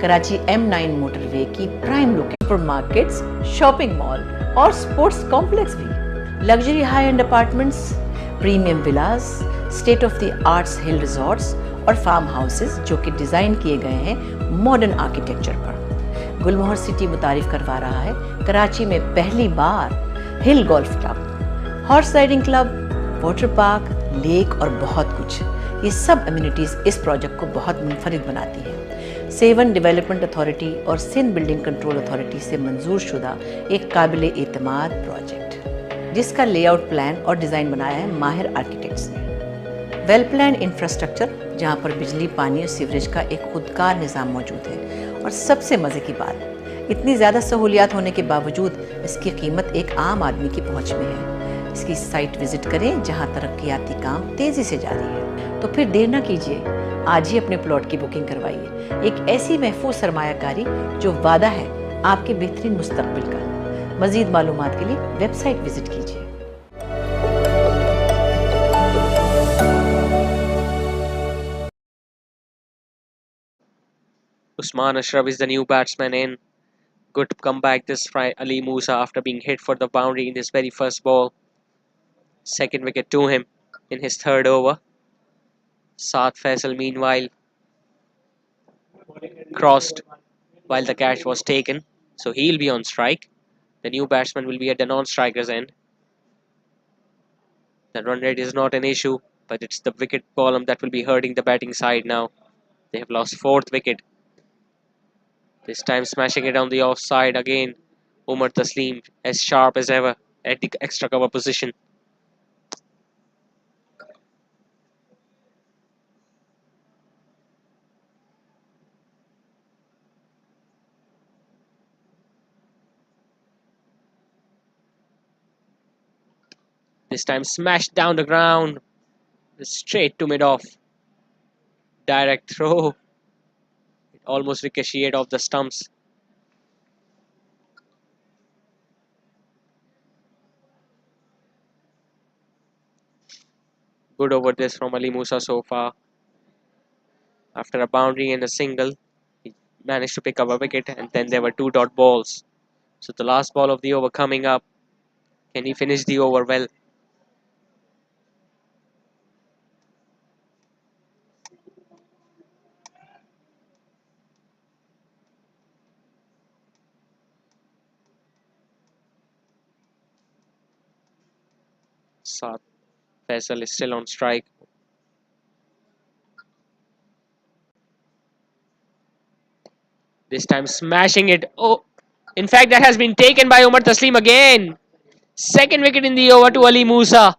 कराची M9 मोटरवे की prime location, supermarkets, shopping mall और स्पोर्ट्स कॉम्प्लेक्स भी, luxury high end apartments, premium villas, state of the arts hill resorts और फार्म हाउसेस जो कि डिज़ाइन किए गए हैं मॉडर्न आर्किटेक्चर पर। गुलमोहर सिटी मुतारिफ करवा रहा है कराची में पहली बार hill golf club, horse riding club, water park, lake और बहुत कुछ। ये सब अम्यूनिटीज़ इस प्रोजेक्ट को बहुत मुनफरिद बनाती है। सेवन डेवलपमेंट अथॉरिटी और सिंध बिल्डिंग कंट्रोल अथॉरिटी से मंजूर शुदा एक काबिल एतमाद प्रोजेक्ट, जिसका लेआउट प्लान और डिज़ाइन बनाया है माहिर आर्किटेक्ट्स ने। वेल प्लान इंफ्रास्ट्रक्चर जहाँ पर बिजली, पानी और सीवरेज का एक खुदकार निज़ाम मौजूद है। और सबसे मज़े की बात, इतनी ज़्यादा सहूलियात होने के बावजूद इसकी कीमत एक आम आदमी की पहुँच में है। इसकी साइट विज़िट करें जहाँ तरक्याती काम तेज़ी से जारी है। तो फिर देर ना कीजिए, आज ही अपने प्लॉट की बुकिंग करवाइए। एक ऐसी महफूज सरमायाकारी जो वादा है आपके बेहतरीन मुस्तकबिल का। मज़ीद मालूमात के लिए वेबसाइट विज़िट कीजिए। Usman Ashraf is the new batsman in. Good comeback this Ali Musa after being hit for the boundary in his very first ball. Second wicket to him in his third over. Saad Faisal meanwhile crossed while the catch was taken. So he'll be on strike. The new batsman will be at the non-striker's end. The run rate is not an issue, but it's the wicket column that will be hurting the batting side now. They have lost fourth wicket. This time smashing it on the offside again. Umar Taslim as sharp as ever at the extra cover position. This time smashed down the ground. Straight to mid-off. Direct throw. It almost ricocheted off the stumps. Good over this from Ali Musa so far. After a boundary and a single, he managed to pick up a wicket, and then there were two dot balls. So the last ball of the over coming up. Can he finish the over well? Saad Faisal is still on strike. This time smashing it. Oh, in fact, that has been taken by Umar Taslim again. Second wicket in the over to Ali Musa.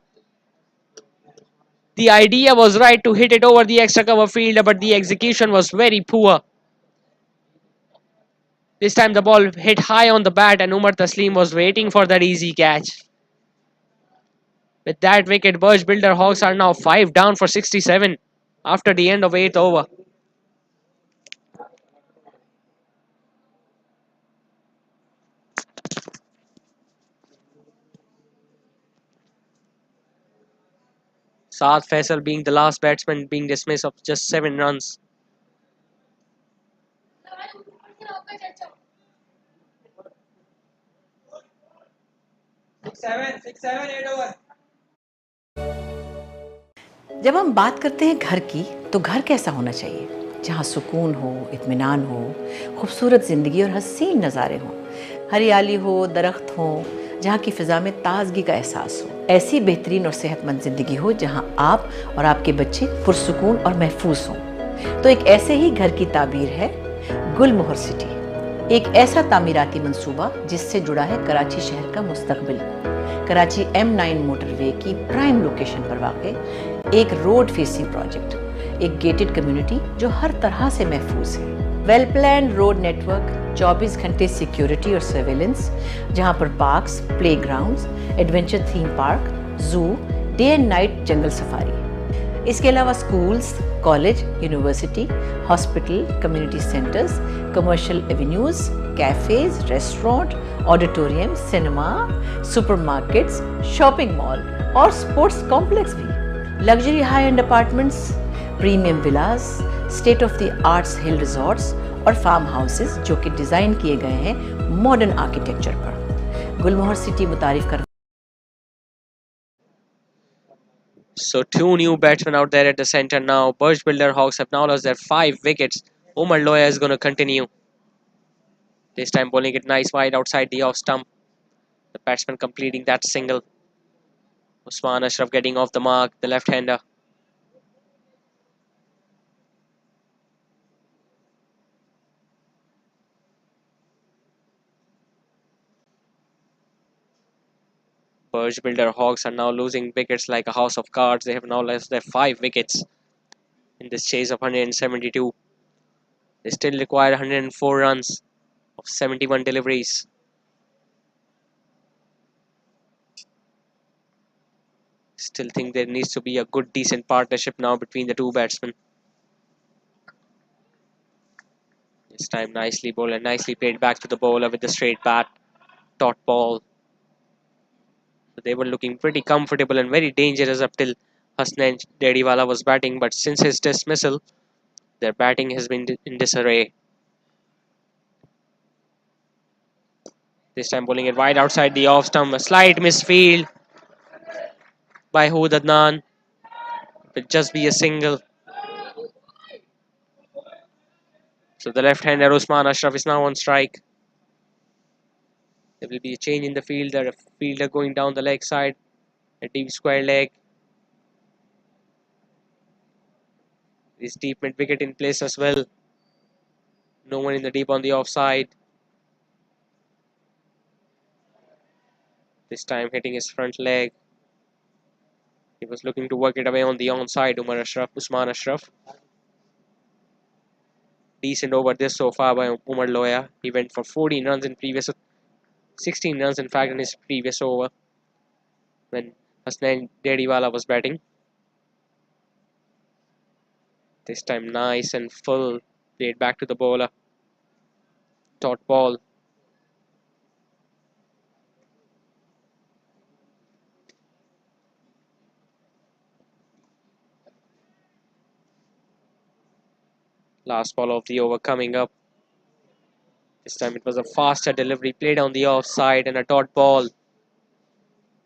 The idea was right to hit it over the extra cover fielder, but the execution was very poor. This time the ball hit high on the bat, and Umar Taslim was waiting for that easy catch. With that wicket, Burj Builder Hawks are now 5 down for 67 after the end of 8th over. Saad Faisal being the last batsman being dismissed of just 7 runs. जब हम बात करते हैं घर की, तो घर कैसा होना चाहिए? जहाँ सुकून हो, इत्मीनान हो, खूबसूरत ज़िंदगी और हसीन नज़ारे हों, हरियाली हो, दरख्त हो, जहाँ की फ़िज़ा में ताज़गी का एहसास हो। ऐसी बेहतरीन और सेहतमंद ज़िंदगी हो जहाँ आप और आपके बच्चे पुरसुकून और महफूज हों। तो एक ऐसे ही घर की ताबीर है गुलमोहर सिटी, एक ऐसा तामीराती मंसूबा जिससे जुड़ा है कराची शहर का मुस्तकबिल। कराची M9 मोटरवे की प्राइम लोकेशन पर वाक़ एक रोड फेसिंग प्रोजेक्ट, एक गेटेड कम्युनिटी जो हर तरह से महफूज है। वेल प्लान रोड नेटवर्क, 24 घंटे सिक्योरिटी और सर्वेलेंस, जहां पर parks, playgrounds, adventure theme park, zoo, day and night jungle safari. इसके अलावा schools, college, university, hospital, community centres, commercial avenues, cafes, restaurant, auditorium, cinema, supermarkets, shopping mall और sports complex भी। Luxury high end apartments, premium villas, state of the arts hill resorts और farm houses जो कि design किए गए हैं modern architecture पर। गुलमोहर city मुतारिफ कर। So two new batsmen out there at the center now. Burj Builder Hawks have now lost their 5 wickets. Umar Loya is going to continue. This time bowling it nice wide outside the off stump. The batsman completing that single. Usman Ashraf getting off the mark, the left-hander. Burj Builder Hawks are now losing wickets like a house of cards. They have now lost their 5 wickets in this chase of 172. They still require 104 runs of 71 deliveries. Still think there needs to be a good decent partnership now between the two batsmen. This time nicely bowled and nicely played back to the bowler with the straight bat. Dot ball. So they were looking pretty comfortable and very dangerous up till Hasnain Dediwala was batting, but since his dismissal, their batting has been in disarray. This time bowling it wide outside the off stump. A slight misfield by Hood Adnan. It just be a single. So the left-hander Usman Ashraf is now on strike. There will be a change in the fielder. A fielder going down the leg side. A deep square leg. This deep mid wicket in place as well. No one in the deep on the offside. This time hitting his front leg. He was looking to work it away on the onside. Usman Ashraf. Decent over this so far by Umar Loya. He went for 14 runs in previous, 16 runs in fact in his previous over when Hasnain Dediwala was batting. This time nice and full. Played back to the bowler. Dot ball. Last ball of the over coming up. This time it was a faster delivery. Played on the offside and a dot ball.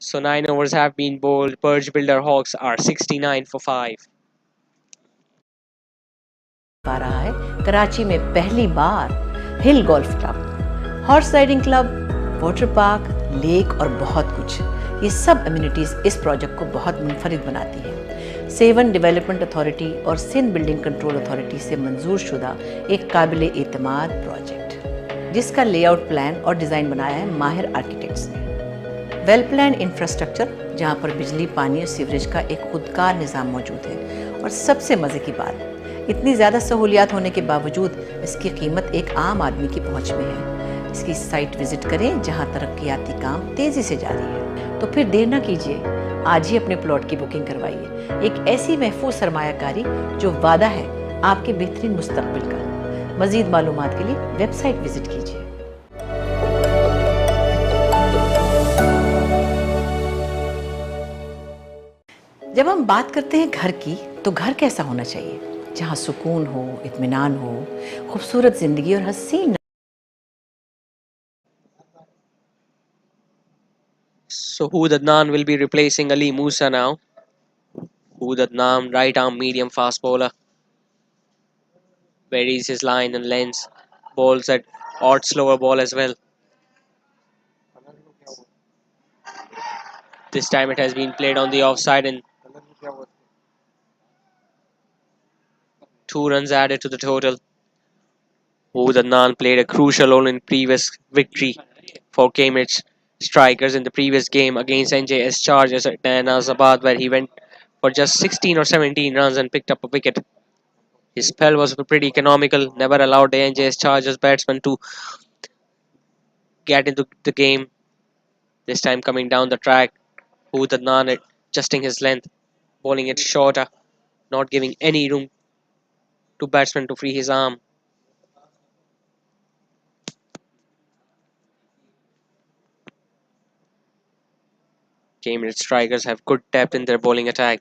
So 9 overs have been bowled. Burj Builder Hawks are 69 for 5. पा रहा है कराची में पहली बार hill golf club, horse riding club, water park, lake और बहुत कुछ। ये सब एमिनिटीज इस प्रोजेक्ट को बहुत मुनफरिद बनाती है। सेवन डेवलपमेंट अथॉरिटी और सिंध बिल्डिंग कंट्रोल अथॉरिटी से मंजूर शुदा एक काबिल एतमाद प्रोजेक्ट, जिसका लेआउट प्लान और डिज़ाइन बनाया है माहिर आर्किटेक्ट्स ने। वेल प्लान इंफ्रास्ट्रक्चर, जहाँ पर बिजली, पानी और सीवरेज का एक खुदकार निज़ाम मौजूद है। और सबसे मज़े की बात, इतनी ज़्यादा सहूलियात होने के बावजूद इसकी कीमत एक आम आदमी की पहुंच में है। इसकी साइट विजिट करें जहां तरक्याती काम तेज़ी से जारी है। तो फिर देर ना कीजिए, आज ही अपने प्लॉट की बुकिंग करवाइए। एक ऐसी महफूज सरमायाकारी जो वादा है आपके बेहतरीन मुस्तकबिल का। मज़ीद मालूमात के लिए वेबसाइट विजिट कीजिए। जब हम बात करते हैं घर की, तो घर कैसा होना चाहिए? जहाँ सुकून हो, इत्मीनान हो, खूबसूरत जिंदगी और हसीन। So Hood Adnan will be replacing Ali Musa now. Hood Adnan, right arm medium fast bowler. Varies his line and lengths. Bowls at odd slower ball as well. This time it has been played on the offside and 2 runs added to the total. Hood Adnan played a crucial role in previous victory for Cambridge Strikers in the previous game against NJS Chargers at Nazabad, where he went for just 16 or 17 runs and picked up a wicket. His spell was pretty economical, never allowed the NJS Chargers batsmen to get into the game. This time coming down the track, Hood Adnan adjusting his length, bowling it shorter, not giving any room to batsmen to free his arm. Cambridge Strikers have good depth in their bowling attack.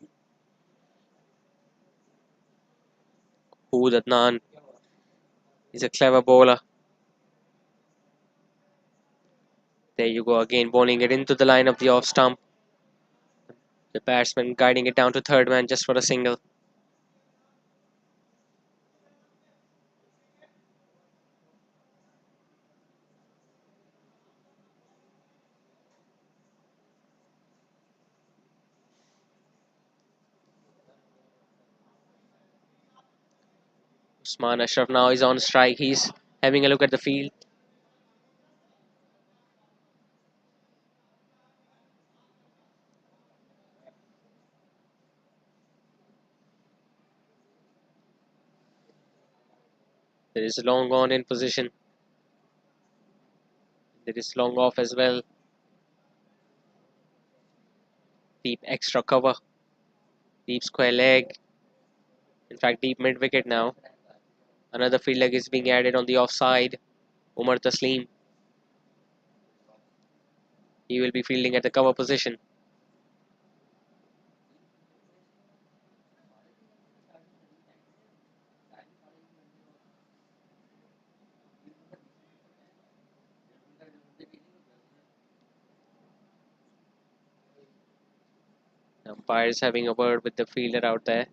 Hood Adnan is a clever bowler. There you go again, bowling it into the line of the off stump. The batsman guiding it down to third man just for a single. Usman Ashraf now is on strike. He's having a look at the field. There is long on in position. There is long off as well. Deep extra cover. Deep square leg. In fact, deep mid wicket now. Another field leg is being added on the offside. Umar Taslim. He will be fielding at the cover position. Umpire is having a word with the fielder out there.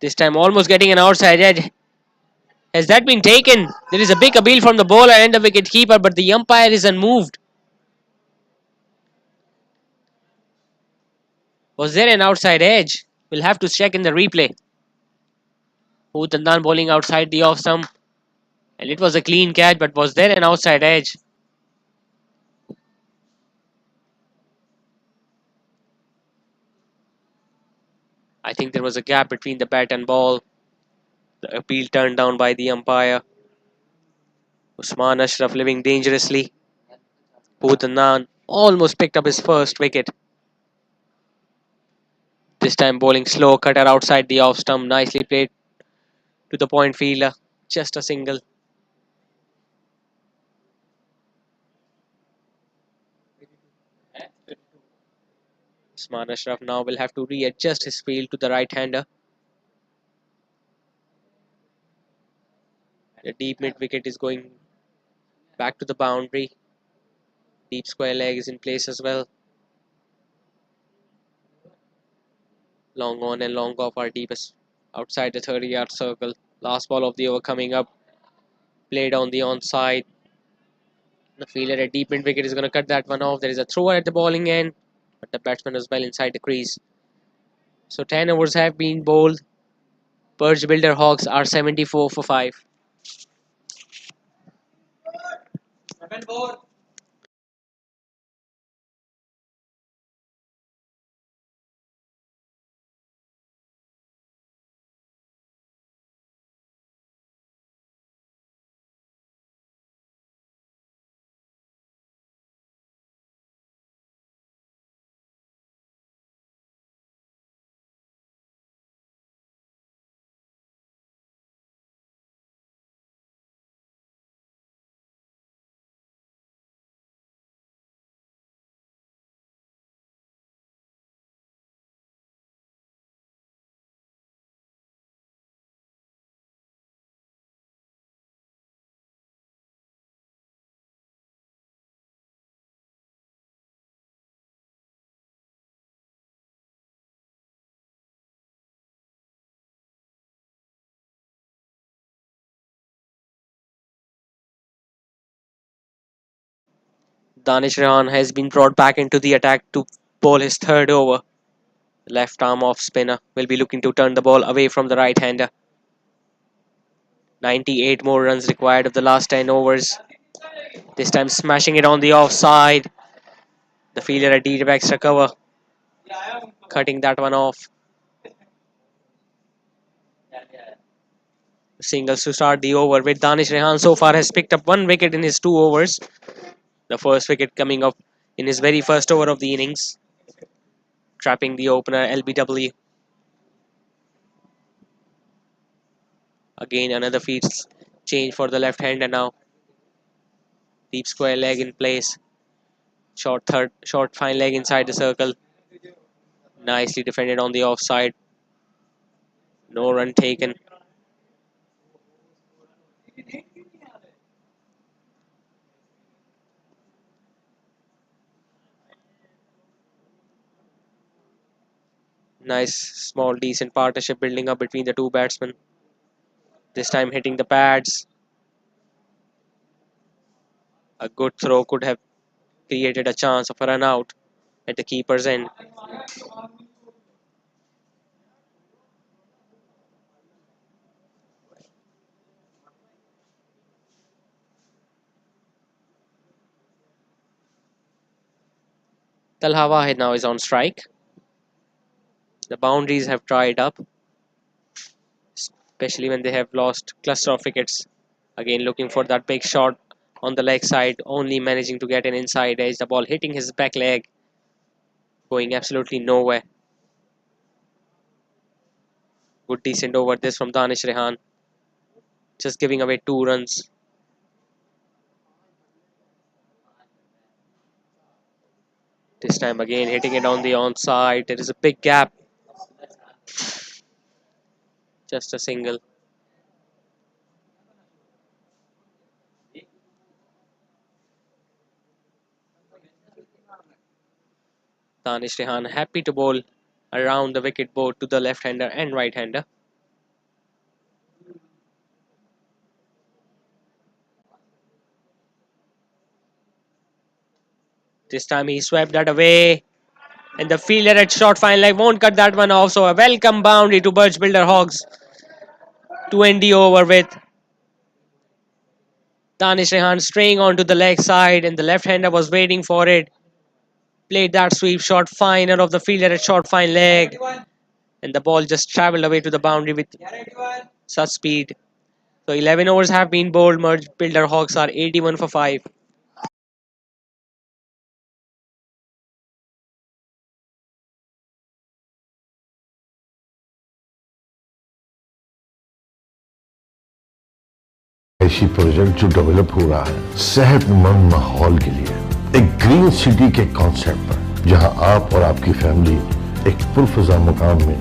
This time almost getting an outside edge. Has that been taken? There is a big appeal from the bowler and the wicket keeper, but the umpire is unmoved. Was there an outside edge? We'll have to check in the replay. Utandan bowling outside the off stump, and it was a clean catch, but was there an outside edge? I think there was a gap between the bat and ball. The appeal turned down by the umpire. Usman Ashraf living dangerously. Utandan almost picked up his first wicket. This time bowling slow, cutter outside the off stump. Nicely played to the point fielder. Just a single. Usman Ashraf now will have to readjust his field to the right-hander. The deep mid wicket is going back to the boundary. Deep square leg is in place as well. Long on and long off are deepest outside the 30-yard circle. Last ball of the over coming up. Played on the onside. The fielder at deep mid wicket is going to cut that one off. There is a thrower at the bowling end, but the batsman was well inside the crease. So 10 overs have been bowled. Burj Builder Hawks are 74 for 5. Danish Rehan has been brought back into the attack to bowl his third over. Left arm off spinner will be looking to turn the ball away from the right-hander. 98 more runs required of the last 10 overs. This time smashing it on the offside. The fielder at deep extra cover, cutting that one off. Singles to start the over with Danish Rehan so far has picked up one wicket in his 2 overs. The first wicket coming up in his very first over of the innings, trapping the opener LBW. Again another field change for the left-hander now. Deep square leg in place. Short fine leg inside the circle. Nicely defended on the offside. No run taken. Nice, small, decent partnership building up between the two batsmen. This time hitting the pads. A good throw could have created a chance of a run out at the keeper's end. Talha Wahid now is on strike. The boundaries have dried up, especially when they have lost cluster of wickets. Again looking for that big shot on the leg side, only managing to get an inside edge. The ball hitting his back leg, going absolutely nowhere. Good decent over this from Danish Rehan. Just giving away 2 runs. This time again hitting it on the onside. There is a big gap. Just a single. Danish Rehan happy to bowl around the wicket both to the left-hander and right-hander. This time he swept that away. And the fielder at short fine leg won't cut that one off. So a welcome boundary to Burj Builder Hawks to end the over with. Danish Rehan straying onto the leg side and the left-hander was waiting for it. Played that sweep shot finer of the fielder at short fine leg. And the ball just travelled away to the boundary with such speed. So 11 overs have been bowled. Merge Builder Hawks are 81 for 5. ऐसी project जो develop हो रहा है सेहतमंद माहौल के लिए, एक ग्रीन सिटी के कॉन्सेप्ट पर, जहां आप और आपकी फैमिली एक पुरफजा मुकाम में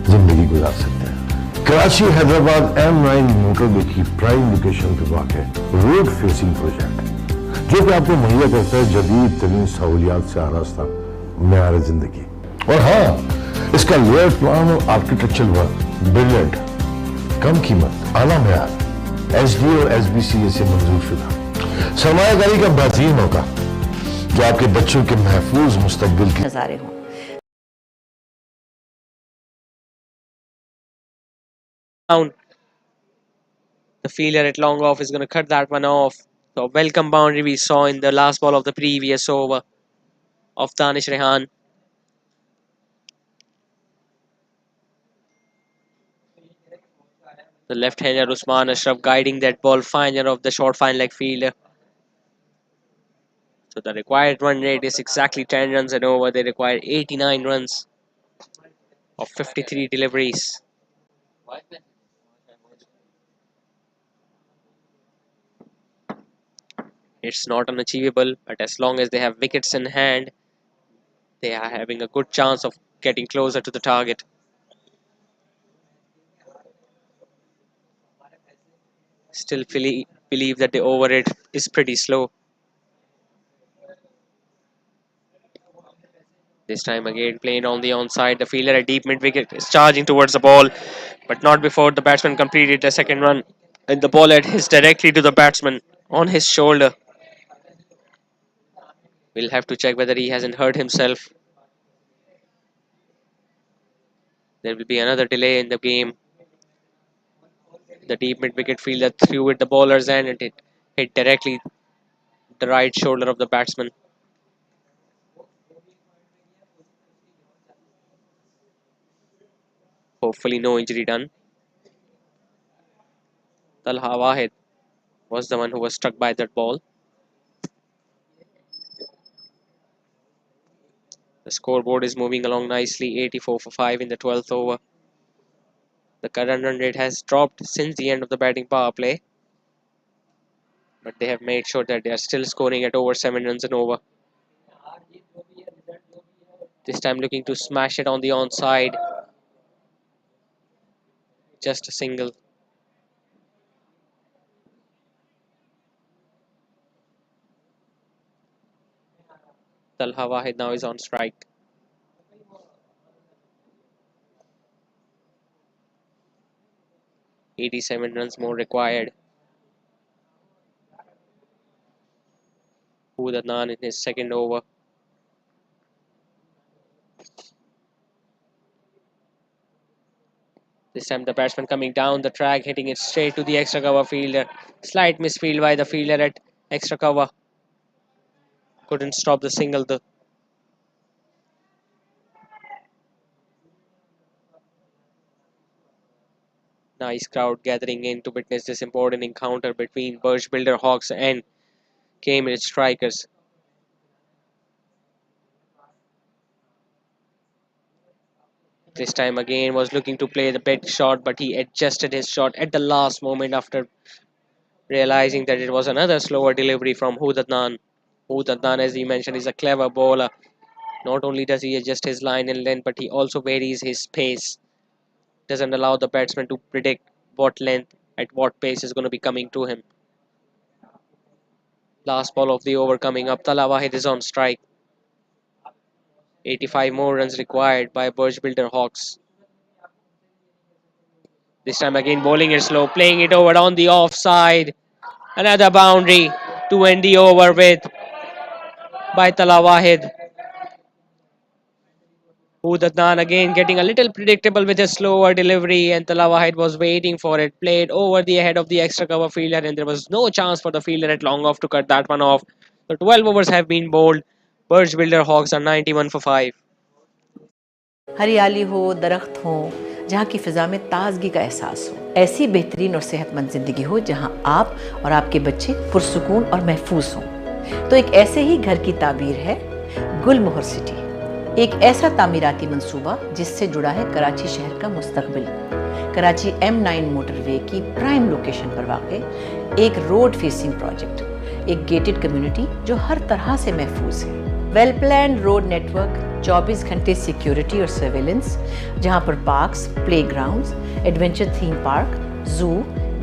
जिंदगी गुजार सकते हैं। कराची हैदराबाद M9 मोटरवे की प्राइम लोकेशन पर वाक़ रोड फेसिंग प्रोजेक्ट, जो कि आपको मुहैया करता है जदीद तरीन सहूलियात से आरास्ता मेयार जिंदगी। और हाँ, इसका लेआउट प्लान और आर्किटेक्चरल वर्क ब्रिलियंट, कम कीमत, आला मेयार, SD और SBC से मंजूर शुदा, सरमायाकारी का बेहतरीन मौका जो आपके बच्चों के महफूज मुस्तकबिल की नज़ारे हों। Down. The fielder at long off is going to cut that one off. So welcome boundary we saw in the last ball of the previous over of Danish Rehan. The left-hander Usman Ashraf guiding that ball finer of the short fine leg fielder. So the required run rate is exactly 10 runs and over. They require 89 runs of 53 deliveries. It's not unachievable, but as long as they have wickets in hand, they are having a good chance of getting closer to the target. Still believe that the over rate is pretty slow. This time again playing on the onside. The fielder at deep mid wicket is charging towards the ball, but not before the batsman completed the second run. And the ball hits directly to the batsman on his shoulder. We'll have to check whether he hasn't hurt himself. There will be another delay in the game. The deep mid wicket fielder threw at the bowler's end and it hit directly the right shoulder of the batsman. Hopefully no injury done. Talha Wahid was the one who was struck by that ball. The scoreboard is moving along nicely, 84 for 5 in the 12th over. The current run rate has dropped since the end of the batting power play, but they have made sure that they are still scoring at over 7 runs and over. This time looking to smash it on the onside. Just a single. Talha Wahid now is on strike. "87 runs more required." Adnan in his second over. This time the batsman coming down the track, hitting it straight to the extra cover fielder. Slight misfield by the fielder at extra cover. Couldn't stop the single though. Nice crowd gathering in to witness this important encounter between Burj Builder Hawks and Cambridge Strikers. This time again was looking to play the big shot, but he adjusted his shot at the last moment after realizing that it was another slower delivery from Adnan. Adnan, as he mentioned, is a clever bowler. Not only does he adjust his line and length, but he also varies his pace. Doesn't allow the batsman to predict what length at what pace is going to be coming to him. Last ball of the over coming up. Talha Wahid is on strike. 85 more runs required by Burj Builder Hawks. This time again bowling it slow, playing it over on the offside. Another boundary to end the over with by Tala Wahid. Udadnan again getting a little predictable with a slower delivery, and Tala Wahid was waiting for it. Played over the head of the extra cover fielder, and there was no chance for the fielder at long off to cut that one off. The 12 overs have been bowled. Burj Builder Hawks are 91 for 5. हरियाली हो, दरख्त हो, जहाँ की फ़िज़ा में ताज़गी का एहसास हो, ऐसी बेहतरीन और सेहतमंद ज़िंदगी हो जहाँ आप और आपके बच्चे पुरसुकून और महफूज हों। तो एक ऐसे ही घर की ताबीर है गुलमोहर सिटी, एक ऐसा तामीराती मंसूबा जिससे जुड़ा है कराची शहर का मुस्तकबिल। कराची M9 मोटरवे की प्राइम लोकेशन पर वाक़ एक रोड फेसिंग प्रोजेक्ट, एक गेटेड कम्युनिटी जो हर तरह से महफूज है। वेल प्लान रोड नेटवर्क, 24 घंटे सिक्योरिटी और सर्वेलेंस, जहां पर parks, playgrounds, adventure theme park, zoo,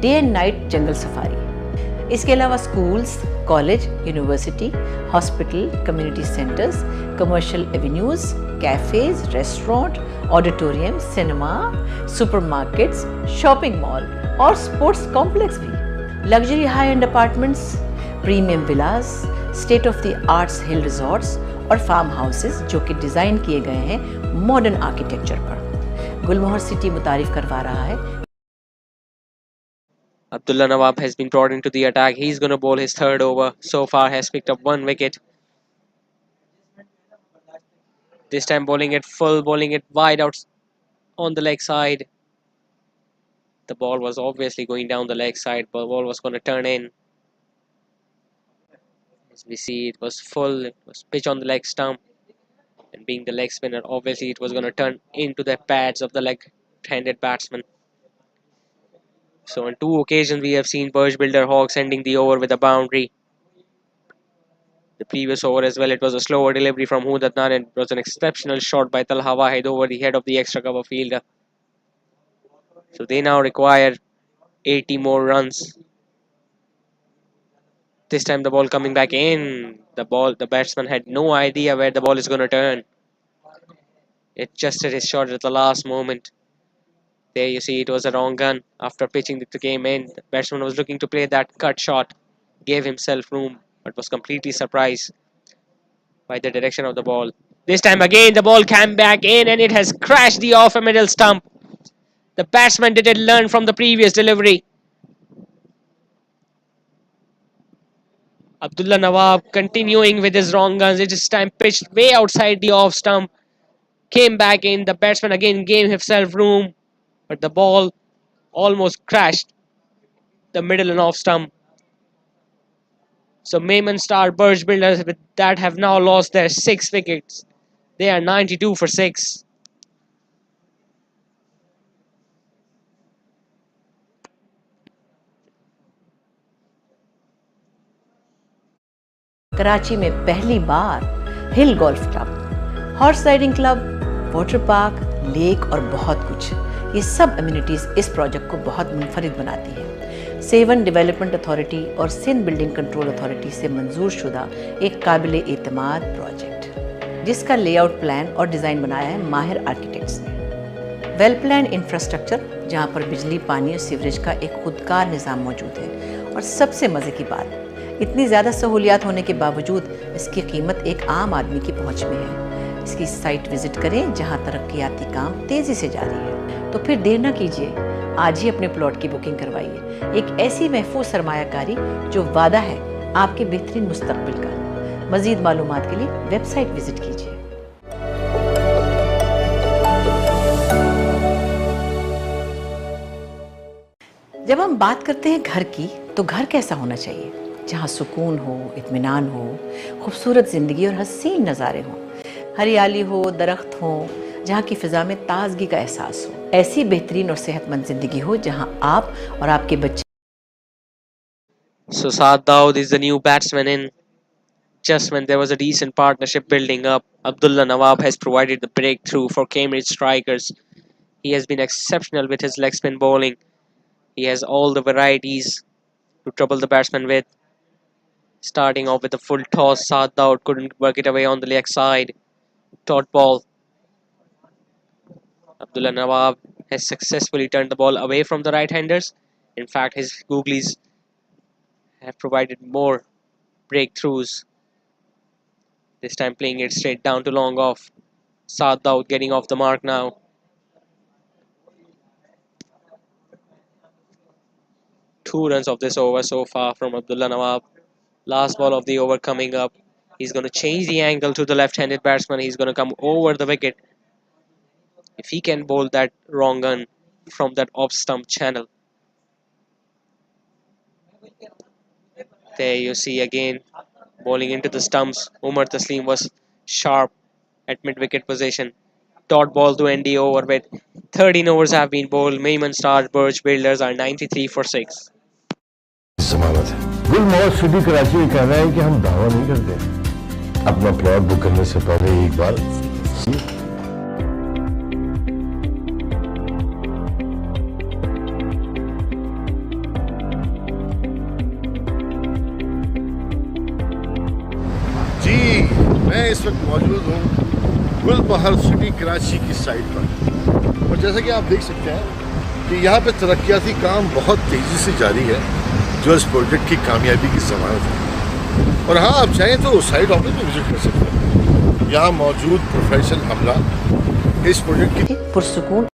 day and night jungle safari. इसके अलावा schools, college, university, hospital, community centres, commercial avenues, cafes, restaurant, auditorium, cinema, supermarkets, shopping mall और sports complex भी। Luxury high end apartments, premium villas, state of the arts hill resorts और farm houses जो कि design किए गए हैं modern architecture पर। गुलमोहर city मुतारिफ करवा रहा है। Abdullah Nawab has been brought into the attack. He's going to bowl his third over. So far has picked up 1 wicket. This time bowling it full, bowling it wide out on the leg side. The ball was obviously going down the leg side, but the ball was going to turn in. As we see, it was full, it was pitch on the leg stump. And being the leg spinner, obviously it was going to turn into the pads of the leg-handed batsman. So on 2 occasions we have seen Burj Builder Hawks ending the over with a boundary. The previous over as well, it was a slower delivery from Hood Adnan, and it was an exceptional shot by Talha Wahid over the head of the extra cover fielder. So they now require 80 more runs. This time the ball coming back in. The batsman had no idea where the ball is going to turn. It adjusted his shot at the last moment. There you see it was a wrong gun. After pitching the game in, the batsman was looking to play that cut shot. Gave himself room, but was completely surprised by the direction of the ball. This time again the ball came back in and it has crashed the off a middle stump. The batsman didn't learn from the previous delivery. Abdullah Nawab continuing with his wrong guns. It this time pitched way outside the off stump. Came back in. The batsman again gave himself room, but the ball almost crashed the middle and off stump. So Mayman Star Burj Builders with that have now lost their 6 wickets. They are 92 for 6. Karachi में पहली बार hill golf club, horse riding club, water park, lake और बहुत कुछ, ये सब amenities इस project को बहुत मुनफरिद बनाती है। सेवन डेवलपमेंट अथॉरिटी और सिंध बिल्डिंग कंट्रोल अथॉरिटी से मंजूर शुदा एक काबिल एतमाद प्रोजेक्ट, जिसका लेआउट प्लान और डिज़ाइन बनाया है माहिर आर्किटेक्ट्स ने। वेल प्लान इंफ्रास्ट्रक्चर, जहाँ पर बिजली, पानी और सीवरेज का एक खुदकार निज़ाम मौजूद है। और सबसे मज़े की बात, इतनी ज़्यादा सहूलियात होने के बावजूद इसकी कीमत एक आम आदमी की पहुंच में है। इसकी साइट विजिट करें जहां तरक्याती काम तेज़ी से जारी है। तो फिर देर ना कीजिए, आज ही अपने प्लॉट की बुकिंग करवाइए। एक ऐसी महफूज सरमायाकारी जो वादा है आपके बेहतरीन मुस्तकबिल का। मज़ीद मालूमात के लिए वेबसाइट विजिट कीजिए। जब हम बात करते हैं घर की, तो घर कैसा होना चाहिए? जहाँ सुकून हो, इत्मीनान हो, खूबसूरत ज़िंदगी और हसीन नज़ारे हों, हरियाली हो, दरख्त हो, जहाँ की फ़िज़ा में ताज़गी का एहसास हो, ऐसी बेहतरीन और सेहतमंद ज़िंदगी हो जहाँ आप और आपके बच्चे। So Saad Dawood is the new batsman in. Just when there was a decent partnership building up, Abdullah Nawab has provided the breakthrough for Cambridge strikers. He has been exceptional with his leg spin bowling. He has all the varieties to trouble the batsman with. Starting off with a full toss, Saad Dawood couldn't work it away on the leg side. Dot ball. Abdullah Nawab has successfully turned the ball away from the right-handers. In fact, his googlies have provided more breakthroughs. This time playing it straight down to long off. Saad Daud getting off the mark now. 2 runs of this over so far from Abdullah Nawab. Last ball of the over coming up. He's going to change the angle to the left-handed batsman. He's going to come over the wicket. If he can bowl that wrong gun from that off stump channel. There you see again bowling into the stumps. Umar Taslim was sharp at mid-wicket position. Dot ball to end the over with 13 overs have been bowled. Maiman Star Burj Builders are 93 for 6. जमानत है गुल Mohammad city Karachi ये कह रहा है कि हम दावा नहीं करते अपना प्लॉट बुक करने से पहले एक बार जी मैं इस वक्त मौजूद हूँ गुलबहर सिटी कराची की साइड पर और जैसा कि आप देख सकते हैं कि यहाँ पे तरक्याती काम बहुत तेज़ी से जारी है जो इस प्रोजेक्ट की कामयाबी की ज़मानत है और हाँ आप चाहें तो साइड ऑफिस में विजिट कर सकते हैं यहाँ मौजूद प्रोफेशनल अमला इस प्रोजेक्ट की पुरसुकून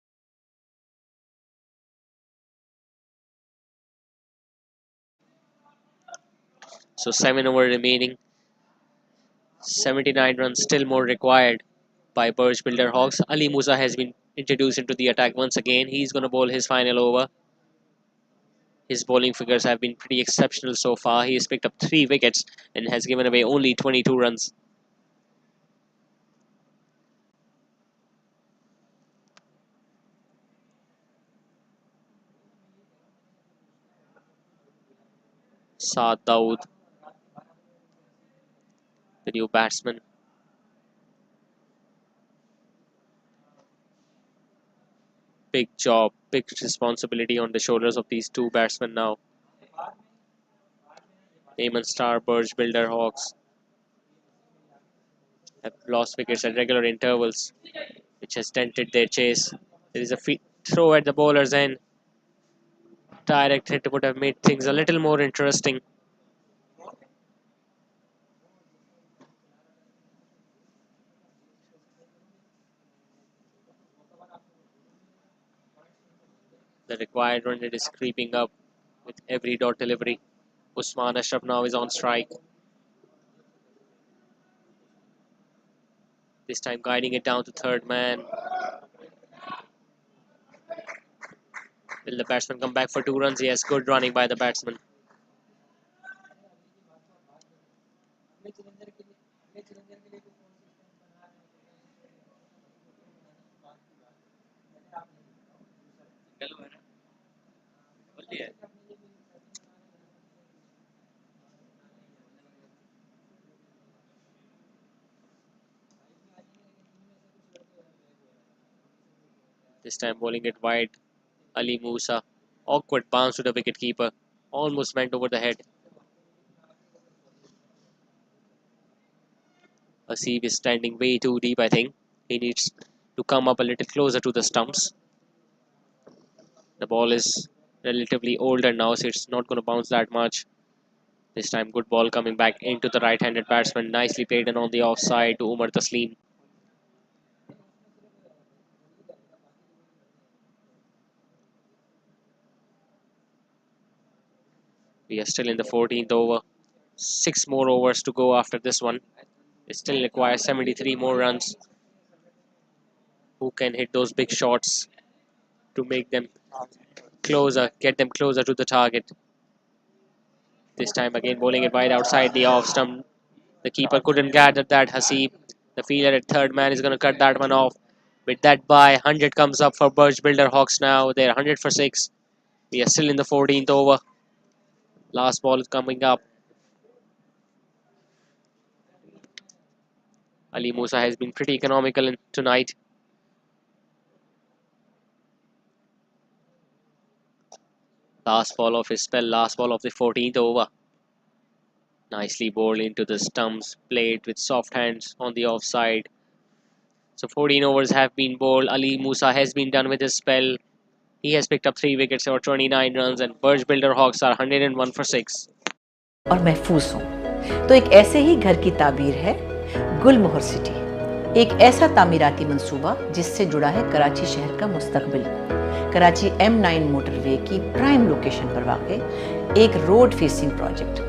So 7 over remaining. 79 runs still more required by Burj Builder Hawks. Ali Musa has been introduced into the attack once again. He's going to bowl his final over. His bowling figures have been pretty exceptional so far. He has picked up 3 wickets and has given away only 22 runs. Saad Dawood, the new batsman. Big job, big responsibility on the shoulders of these 2 batsmen now. Ayman Star, Burj Builder Hawks have lost wickets at regular intervals, which has dented their chase. There is a throw at the bowler's end. Direct hit would have made things a little more interesting. The required run rate is creeping up with every dot delivery. Usman Ashraf now is on strike. This time guiding it down to third man. Will the batsman come back for 2 runs? Yes, good running by the batsman. This time bowling it wide. Ali Musa. Awkward bounce to the wicketkeeper. Almost went over the head. Asif is standing way too deep, I think. He needs to come up a little closer to the stumps. The ball is relatively older now, so it's not going to bounce that much. This time, good ball coming back into the right-handed batsman. Nicely played and on the offside to Umar Taslim. We are still in the 14th over. 6 more overs to go after this one. It still requires 73 more runs. Who can hit those big shots to make them closer, get them closer to the target. This time again bowling it wide outside the off stump. The keeper couldn't gather that. Hasib, the fielder at third man, is going to cut that one off. With that bye, 100 comes up for Burj Builder Hawks now. They're 100 for 6. We are still in the 14th over. Last ball is coming up. Ali Musa has been pretty economical tonight. Last ball of his spell, last ball of the 14th over. Nicely bowled into the stumps, played with soft hands on the offside. So 14 overs have been bowled. Ali Musa has been done with his spell. He has picked up 3 wickets or 29 runs, and Burj Builder Hawks are 101 for 6. और महफूज हों। तो एक ऐसे ही घर की ताबीर है गुलमोहर city, एक ऐसा तामीराती मंसूबा जिससे जुड़ा है कराची शहर का मुस्तकबिल। कराची M9 मोटरवे की प्राइम लोकेशन पर वाक़ एक रोड फेसिंग प्रोजेक्ट,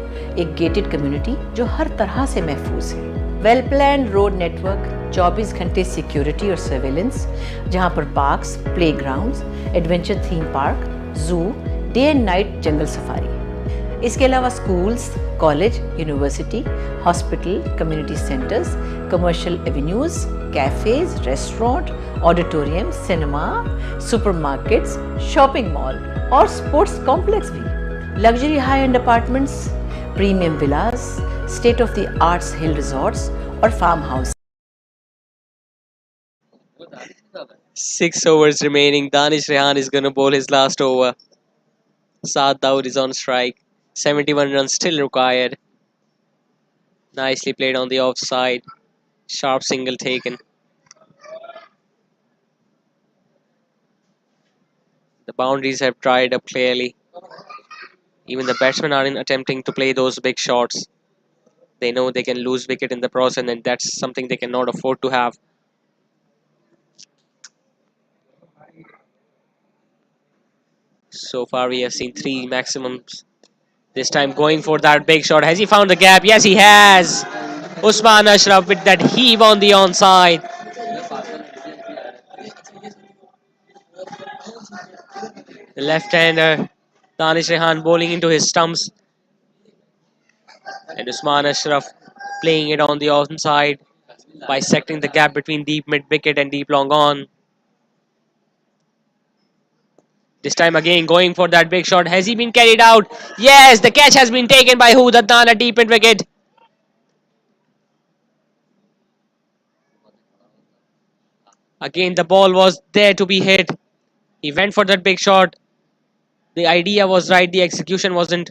एक गेटेड कम्युनिटी जो हर तरह से महफूज है। वेल प्लान रोड नेटवर्क, 24 घंटे सिक्योरिटी और सर्वेलेंस, जहां पर parks, playgrounds, adventure theme park, zoo, day and night jungle safari. इसके अलावा schools, college, university, hospital, community centres, commercial avenues, cafes, restaurant, auditorium, cinema, supermarkets, shopping mall और sports complex भी, luxury high end apartments, premium villas, state of the arts hill resorts और farm house. 6 overs remaining. Danish Rehan is going to bowl his last over. Saad Dawood is on strike. 71 runs still required. Nicely played on the offside. Sharp single taken. The boundaries have dried up clearly. Even the batsmen aren't attempting to play those big shots. They know they can lose wicket in the process, and that's something they cannot afford to have. So far, we have seen 3 maximums. This time going for that big shot. Has he found the gap? Yes, he has. Usman Ashraf with that heave on the onside. The left-hander, Danish Rehan bowling into his stumps. And Usman Ashraf playing it on the onside, bisecting the gap between deep mid-wicket and deep long on. This time again going for that big shot. Has he been carried out? Yes, the catch has been taken by Hood Adnan at deep mid-wicket. Again, the ball was there to be hit. He went for that big shot. The idea was right, the execution wasn't.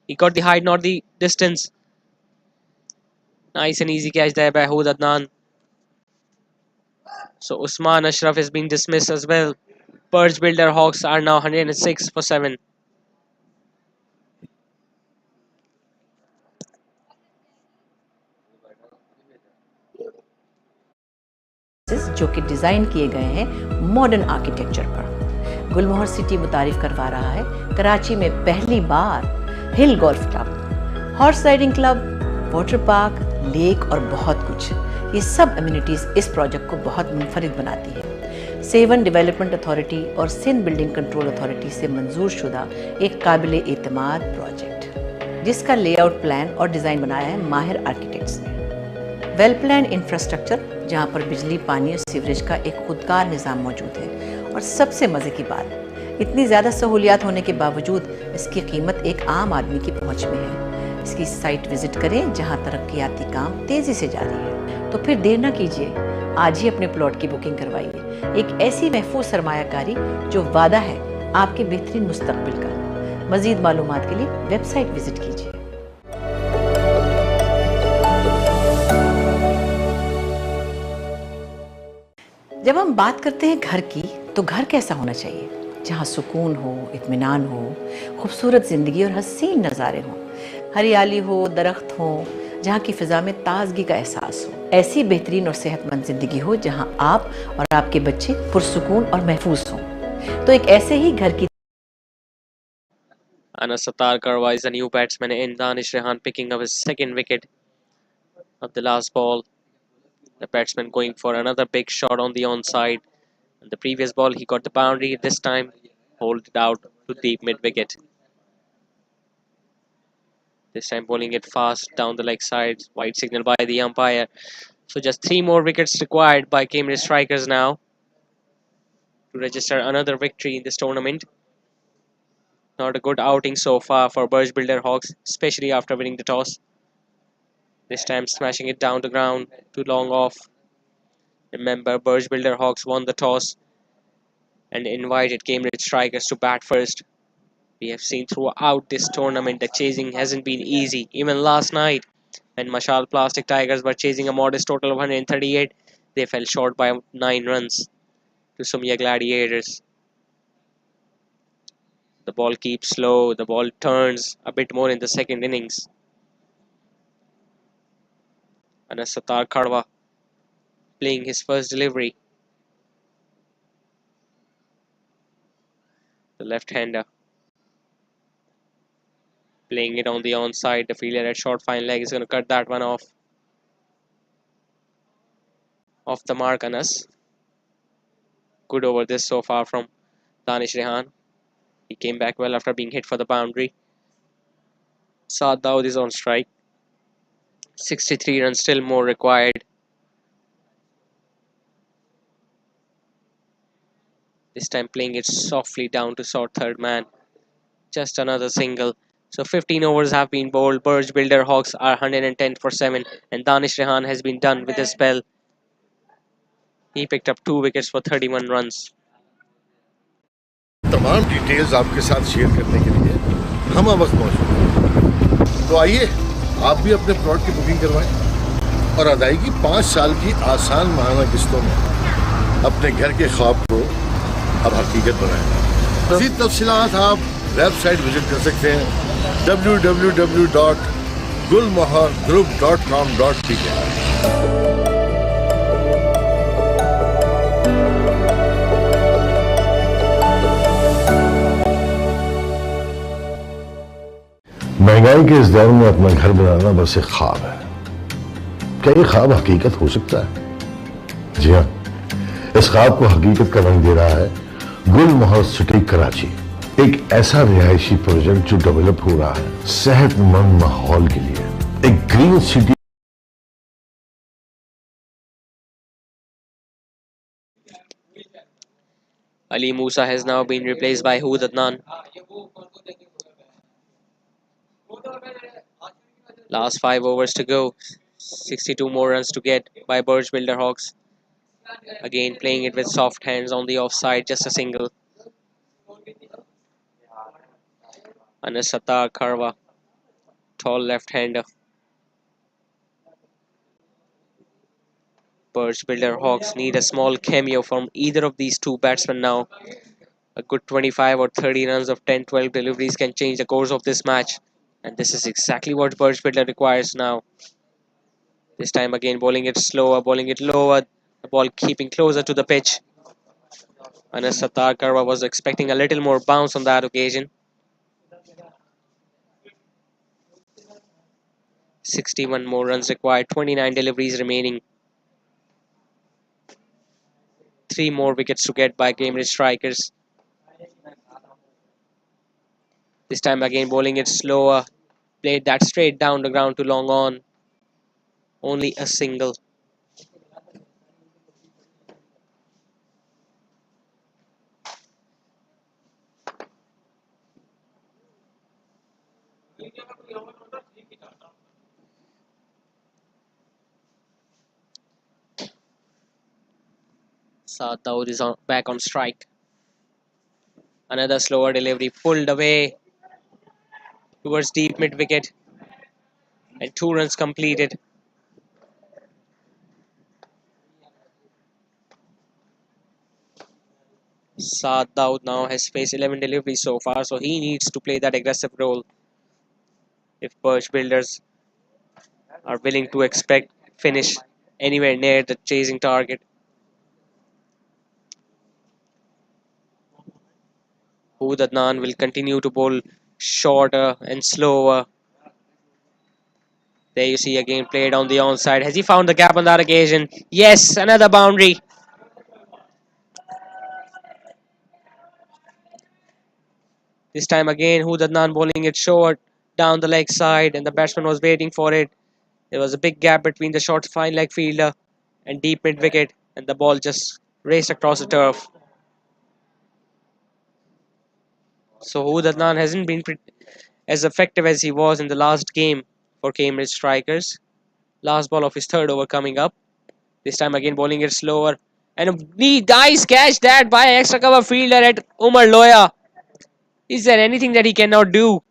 He got the height, not the distance. Nice and easy catch there by Hood Adnan. So Usman Ashraf has been dismissed as well. Burj Builder Hawks are now 106 for 7. जो कि design किए गए हैं modern architecture पर। गुलमोहर city मुतारिफ करवा रहा है कराची में पहली बार hill golf club, horse riding club, water park, lake और बहुत कुछ। ये सब एमिनिटीज़ इस प्रोजेक्ट को बहुत मुनफरिद बनाती है। सेवन डेवलपमेंट अथॉरिटी और सिंध बिल्डिंग कंट्रोल अथॉरिटी से मंजूर शुदा एक काबिल एतमाद प्रोजेक्ट, जिसका लेआउट प्लान और डिज़ाइन बनाया है माहिर आर्किटेक्ट्स ने। वेल प्लान इंफ्रास्ट्रक्चर, जहाँ पर बिजली, पानी और सीवरेज का एक खुदकार निज़ाम मौजूद है। और सबसे मज़े की बात, इतनी ज़्यादा सहूलियात होने के बावजूद इसकी कीमत एक आम आदमी की पहुँच में है। इसकी साइट विज़िट करें जहाँ तरक्याती काम तेज़ी से जारी है। तो फिर देर ना कीजिए, आज ही अपने प्लॉट की बुकिंग करवाइए। एक ऐसी महफूज सरमायाकारी जो वादा है आपके बेहतरीन मुस्तकबिल का। मज़ीद मालूमात के लिए वेबसाइट विज़िट कीजिए। जब हम बात करते हैं घर की, तो घर कैसा होना चाहिए? जहाँ सुकून हो, इत्मीनान हो, खूबसूरत ज़िंदगी और हसीन नज़ारे हों, हरियाली हो, दरख्त हो, जहाँ की फ़िज़ा में ताजगी का एहसास हो। ऐसी बेहतरीन और सेहतमंद ज़िंदगी हो जहाँ आप और आपके बच्चे पुरसुकून और महफूज हों। तो एक ऐसे ही घर की Anas Sattar Karwa is the new batsman in. Danish Rehan picking up his second wicket of the last ball. The batsman going for another big shot on the onside. And the previous ball he got the boundary. This time hold it out to deep mid-wicket. This time bowling it fast down the leg side. White signal by the umpire. So just 3 more wickets required by Cambridge Strikers now to register another victory in this tournament. Not a good outing so far for Burj Builder Hawks, especially after winning the toss. This time smashing it down the ground, too long off. Remember, Burj Builder Hawks won the toss and invited Cambridge Strikers to bat first. We have seen throughout this tournament that chasing hasn't been easy. Even last night, when Mashal Plastic Tigers were chasing a modest total of 138, They fell short by 9 runs to Sumia Gladiators. The ball keeps slow. The ball turns a bit more in the second innings. And Satar Kharwa playing his first delivery. The left-hander playing it on the onside. The fielder at short fine leg is going to cut that one off. Off the mark, Anas. Good over this so far from Danish Rehan. He came back well after being hit for the boundary. Saad Dawood is on strike. 63 runs, still more required. This time playing it softly down to short third man. Just another single. So 15 overs have been bowled. Burj Builder Hawks are 110 for 7. And Danish Rehan has been done with the spell. He picked up 2 wickets for 31 runs. तमाम details आपके साथ share करने के लिए हम अब वक्त मौजूद हैं। तो आइए आप भी अपने प्लॉट की बुकिंग करवाएं और अदायगी 5 साल की आसान माहाना किस्तों में अपने घर के ख्वाब को अब हकीकत बनाएं। मज़ीद तफसीलात आप वेबसाइट विजिट कर सकते हैं www.gulmohargroup.com.pk। महंगाई के इस दौर में अपना घर बनाना बस एक ख्वाब है। क्या ये ख्वाब हकीकत हो सकता है? जी हाँ, इस ख्वाब को हकीकत का रंग दे रहा है गुलमोहर सिटी कराची, एक ऐसा रिहायशी प्रोजेक्ट जो डेवलप हो रहा है सेहतमंद माहौल के लिए, एक green city. Ali Musa has now been replaced by Hood Adnan. Last 5 overs to go. 62 more runs to get by Burj Builder Hawks. Again playing it with soft hands on the offside, just a single. Anas Satar Kharwa, tall left-hander. Burj Builder Hawks need a small cameo from either of these two batsmen now. A good 25 or 30 runs of 10-12 deliveries can change the course of this match. And this is exactly what Burj Builder requires now. This time again bowling it slower, bowling it lower. The ball keeping closer to the pitch. Anas Satar Kharwa was expecting a little more bounce on that occasion. 61 more runs required, 29 deliveries remaining. 3 more wickets to get by Cambridge strikers. This time again bowling it slower. Played that straight down the ground to long on. Only a single. Saad Dawood is back on strike. Another slower delivery pulled away towards deep mid wicket. And 2 runs completed. Saad Dawood now has faced 11 deliveries so far, so he needs to play that aggressive role. If Burj Builders are willing to expect finish anywhere near the chasing target. Hood Adnan will continue to bowl shorter and slower. There you see again played on the onside. Has he found the gap on that occasion? Yes, another boundary. This time again Hood Adnan bowling it short down the leg side and the batsman was waiting for it. There was a big gap between the short fine leg fielder and deep mid wicket and the ball just raced across the turf. So Hood Adnan hasn't been as effective as he was in the last game for Cambridge strikers. Last ball of his third over coming up. This time again bowling it slower. And a nice catch that by extra cover fielder at Umar Loya. Is there anything that he cannot do?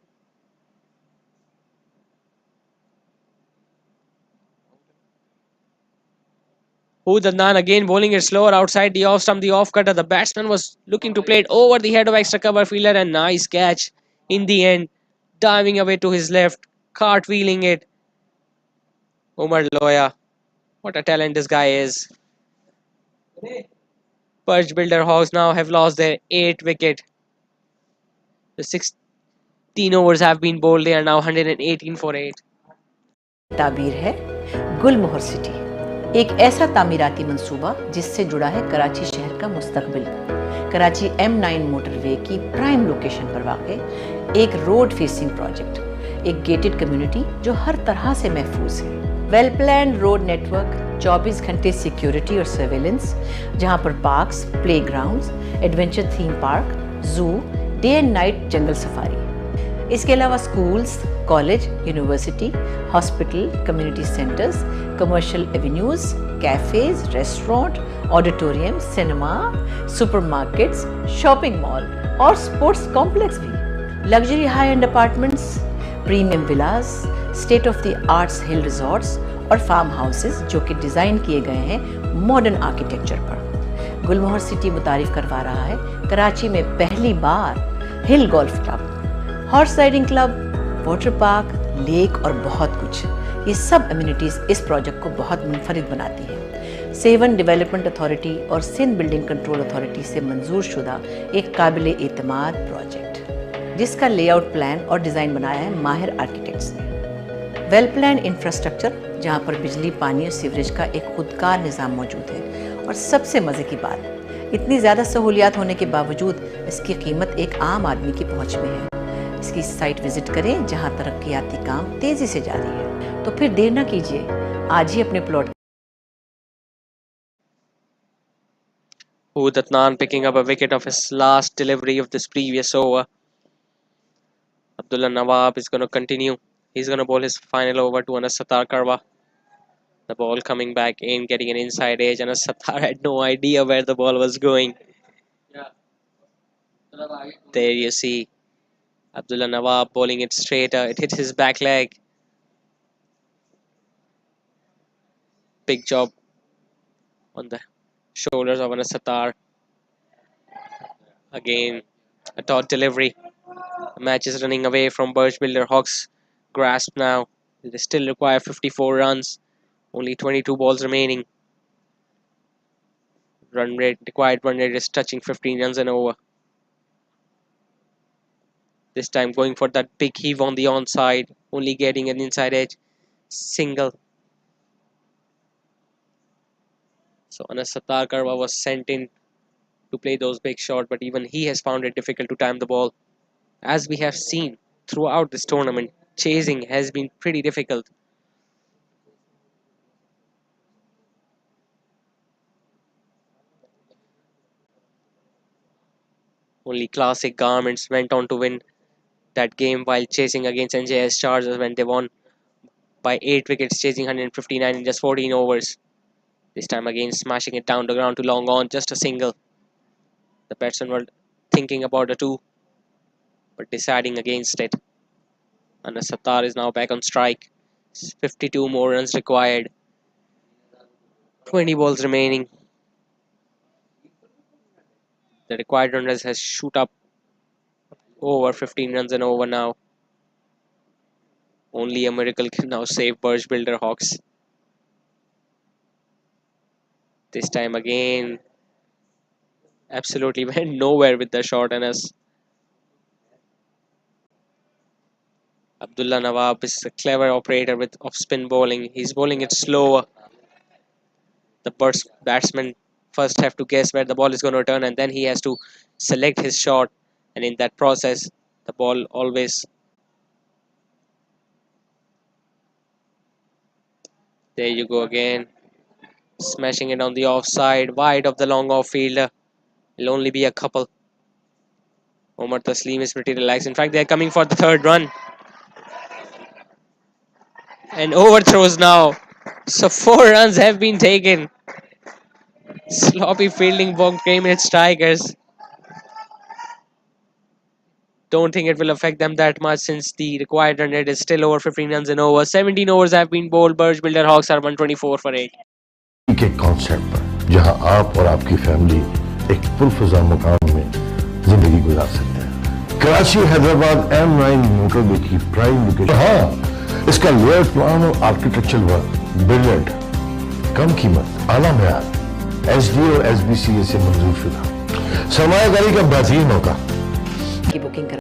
Adnan again bowling it slower outside the off stump, the off cutter. The batsman was looking to play it over the head of extra cover fielder, and nice catch in the end, diving away to his left, cartwheeling it. Umar Loya, what a talent this guy is. Burj Builder Hawks now have lost their 8th wicket. The 16 overs have been bowled. They are now 118 for 8. ताबीर है गुलमोहर city, एक ऐसा तामीराती मंसूबा जिससे जुड़ा है कराची शहर का मुस्तकबिल। कराची M9 मोटरवे की प्राइम लोकेशन पर वाक़ एक रोड फेसिंग प्रोजेक्ट, एक गेटेड कम्युनिटी जो हर तरह से महफूज है। वेल प्लान रोड नेटवर्क, 24 घंटे सिक्योरिटी और सर्वेलेंस, जहां पर parks, playgrounds, adventure theme park, zoo, day and night jungle safari. इसके अलावा schools, college, university, hospital, community centres, commercial avenues, cafes, restaurant, auditorium, cinema, supermarkets, shopping mall और sports complex भी। Luxury high end apartments, premium villas, state of the arts hill resorts और farm houses जो कि design किए गए हैं modern architecture पर। गुलमोहर city मुतारिफ करवा रहा है कराची में पहली बार hill golf club, horse riding club, water park, lake और बहुत कुछ। ये सब अम्यूनिटीज़ इस प्रोजेक्ट को बहुत मुनफरिद बनाती हैं। सेवन डेवलपमेंट अथॉरिटी और सिंध बिल्डिंग कंट्रोल अथॉरिटी से मंजूर शुदा एक काबिल एतमाद प्रोजेक्ट, जिसका लेआउट प्लान और डिज़ाइन बनाया है माहिर आर्किटेक्ट्स ने। वेल प्लान इंफ्रास्ट्रक्चर, जहाँ पर बिजली, पानी और सीवरेज का एक खुदकार निज़ाम मौजूद है। और सबसे मज़े की बात, इतनी ज़्यादा सहूलियात होने के बावजूद इसकी कीमत एक आम आदमी की पहुँच में है। इसकी साइट विजिट करें जहां तरक्याती काम तेजी से जारी है। तो फिर देर न कीजिए, आज ही अपने plot. Adnan picking up a wicket of his last delivery of this previous over. Abdullah Nawab is going to continue. He's going to bowl his final over to Anas Sattar Karwa. The ball coming back in, getting an inside edge. Anas Sattar had no idea where the ball was going. There you see Abdullah Nawab bowling it straighter. It hit his back leg. Big job on the shoulders of Anas Sattar. Again, a dot delivery. The match is running away from Burj Builder Hawks' grasp now. They still require 54 runs. Only 22 balls remaining. Required run rate is touching 15 runs and over. This time going for that big heave on the onside, only getting an inside edge single. So Anas Sattar Karwa was sent in to play those big shots, but even he has found it difficult to time the ball. As we have seen throughout this tournament, chasing has been pretty difficult. Only Classic Garments went on to win that game while chasing against NJS Chargers when they won by 8 wickets, chasing 159 in just 14 overs. This time again smashing it down the ground to long on, just a single. The batsmen were thinking about a 2, but deciding against it. Anas Sattar is now back on strike. 52 more runs required. 20 balls remaining. The required run rate has shoot up over 15 runs and over now. Only a miracle can now save Burj Builder Hawks. This time again, absolutely went nowhere with the shot, Anas. Abdullah Nawab is a clever operator with off-spin bowling. He's bowling it slower. The batsman first have to guess where the ball is going to return, and then he has to select his shot. And in that process, the ball always... There you go again. Smashing it on the offside, wide of the long off fielder. It'll only be a couple. Omar Taslim is pretty relaxed. In fact, they're coming for the third run. And overthrows now. So 4 runs have been taken. Sloppy fielding from Cambridge Tigers. Don't think it will affect them that much since the required run rate is still over 15 runs and over. 17 overs have been bowled. Burj Builder Hawks are 124 for 8. के concept पर, जहां आप और आपकी family एक पुरफजा मुकाम में जिंदगी गुजार सकते हैं। कराची हैदराबाद M9 मोटरवे की प्राइम लोकेशन। हाँ, इसका लेआउट प्लान और आर्किटेक्चरल वर्क ब्रिलियंट, कम कीमत, आला मेयार, SD और SBCA से मंजूर शुदा, सरमायाकारी का बेहतरीन मौका की बुकिंग कर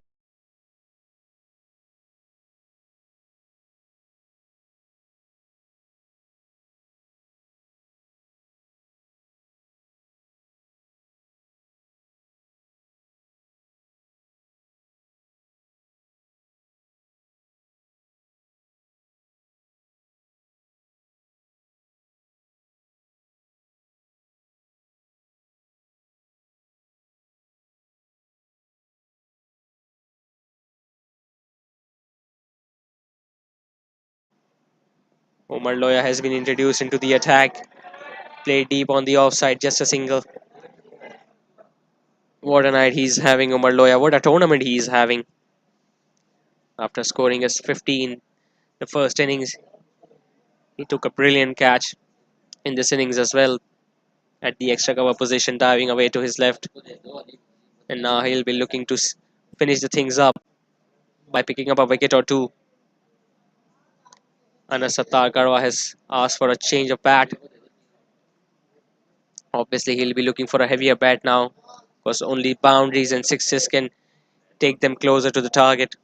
Omar Loya has been introduced into the attack. Played deep on the offside, just a single. What a night he's having, Omar Loya. What a tournament he's having. After scoring his 15 the first innings, he took a brilliant catch in this innings as well at the extra cover position, diving away to his left. And now he'll be looking to finish the things up by picking up a wicket or two. Anas Sattar Karwa has asked for a change of bat. Obviously, he'll be looking for a heavier bat now because only boundaries and sixes can take them closer to the target.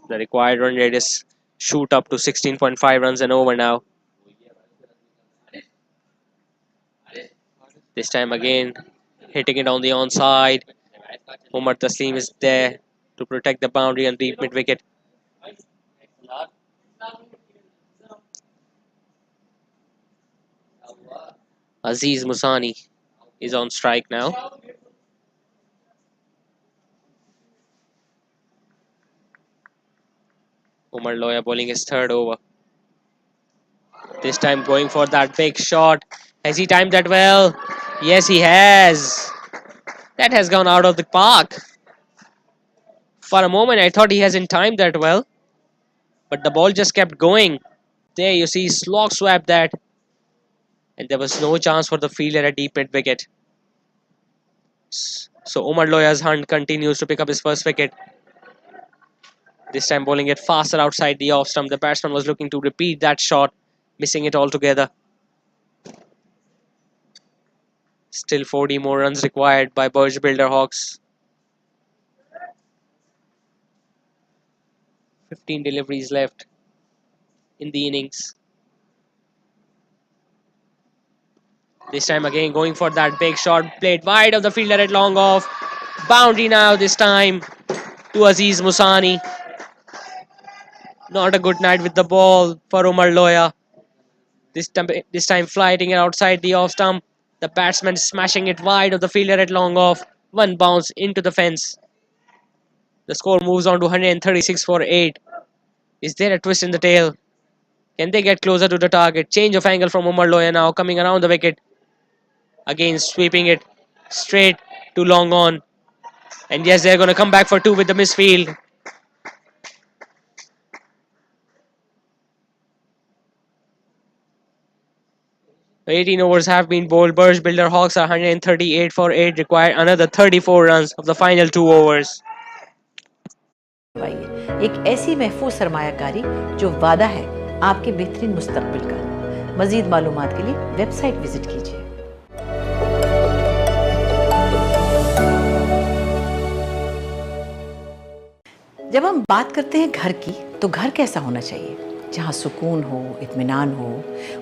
The required run rate is shoot up to 16.5 runs and over now. This time again, hitting it on the onside. Umar Taslim is there to protect the boundary and the mid wicket. Aziz Musani is on strike now. Umar Loya bowling his third over. This time going for that big shot. Has he timed that well? Yes, he has. That has gone out of the park. For a moment, I thought he hasn't timed that well. But the ball just kept going. There you see, slog swapped that. And there was no chance for the fielder at deep mid wicket. So Omar Loya's hunt continues to pick up his first wicket. This time bowling it faster outside the off stump. The batsman was looking to repeat that shot, missing it altogether. Still 40 more runs required by Burj Builder Hawks. 15 deliveries left in the innings. This time again going for that big shot. Played wide of the fielder at long off. Boundary now this time to Aziz Musani. Not a good night with the ball for Umar Loya. This time flying it outside the off stump. The batsman smashing it wide of the fielder at long off. One bounce into the fence. The score moves on to 136 for 8. Is there a twist in the tail? Can they get closer to the target? Change of angle from Umar Loya now coming around the wicket. Again sweeping it straight to long on. And yes, they're going to come back for two with the misfield. The 18 overs have been bowled. Burj Builder Hawks are 138 for 8. Require another 34 runs of the final 2 overs. एक ऐसी महफूज सरमायाकारी जो वादा है आपके बेहतरीन मुस्तकबिल का। मजीद मालूमात के लिए वेबसाइट विजिट कीजिए। जब हम बात करते हैं घर की, तो घर कैसा होना चाहिए? जहाँ सुकून हो, इत्मीनान हो,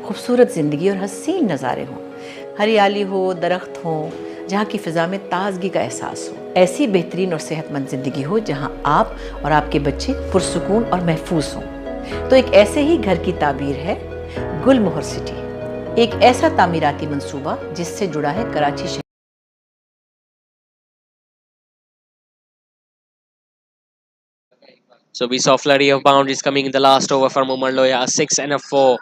खूबसूरत ज़िंदगी और हसीन नज़ारे हों, हरियाली हो, दरख्त हो, जहाँ की फ़िज़ा में ताज़गी का एहसास हो। ऐसी बेहतरीन और सेहतमंद ज़िंदगी हो जहाँ आप और आपके बच्चे पुरसुकून और महफूज हों। तो एक ऐसे ही घर की ताबीर है गुलमोहर सिटी, एक ऐसा तामीराती मंसूबा जिससे जुड़ा है कराची शहर। So we saw a flurry of boundaries coming in the last over from Umar Loya, a 6 and a 4.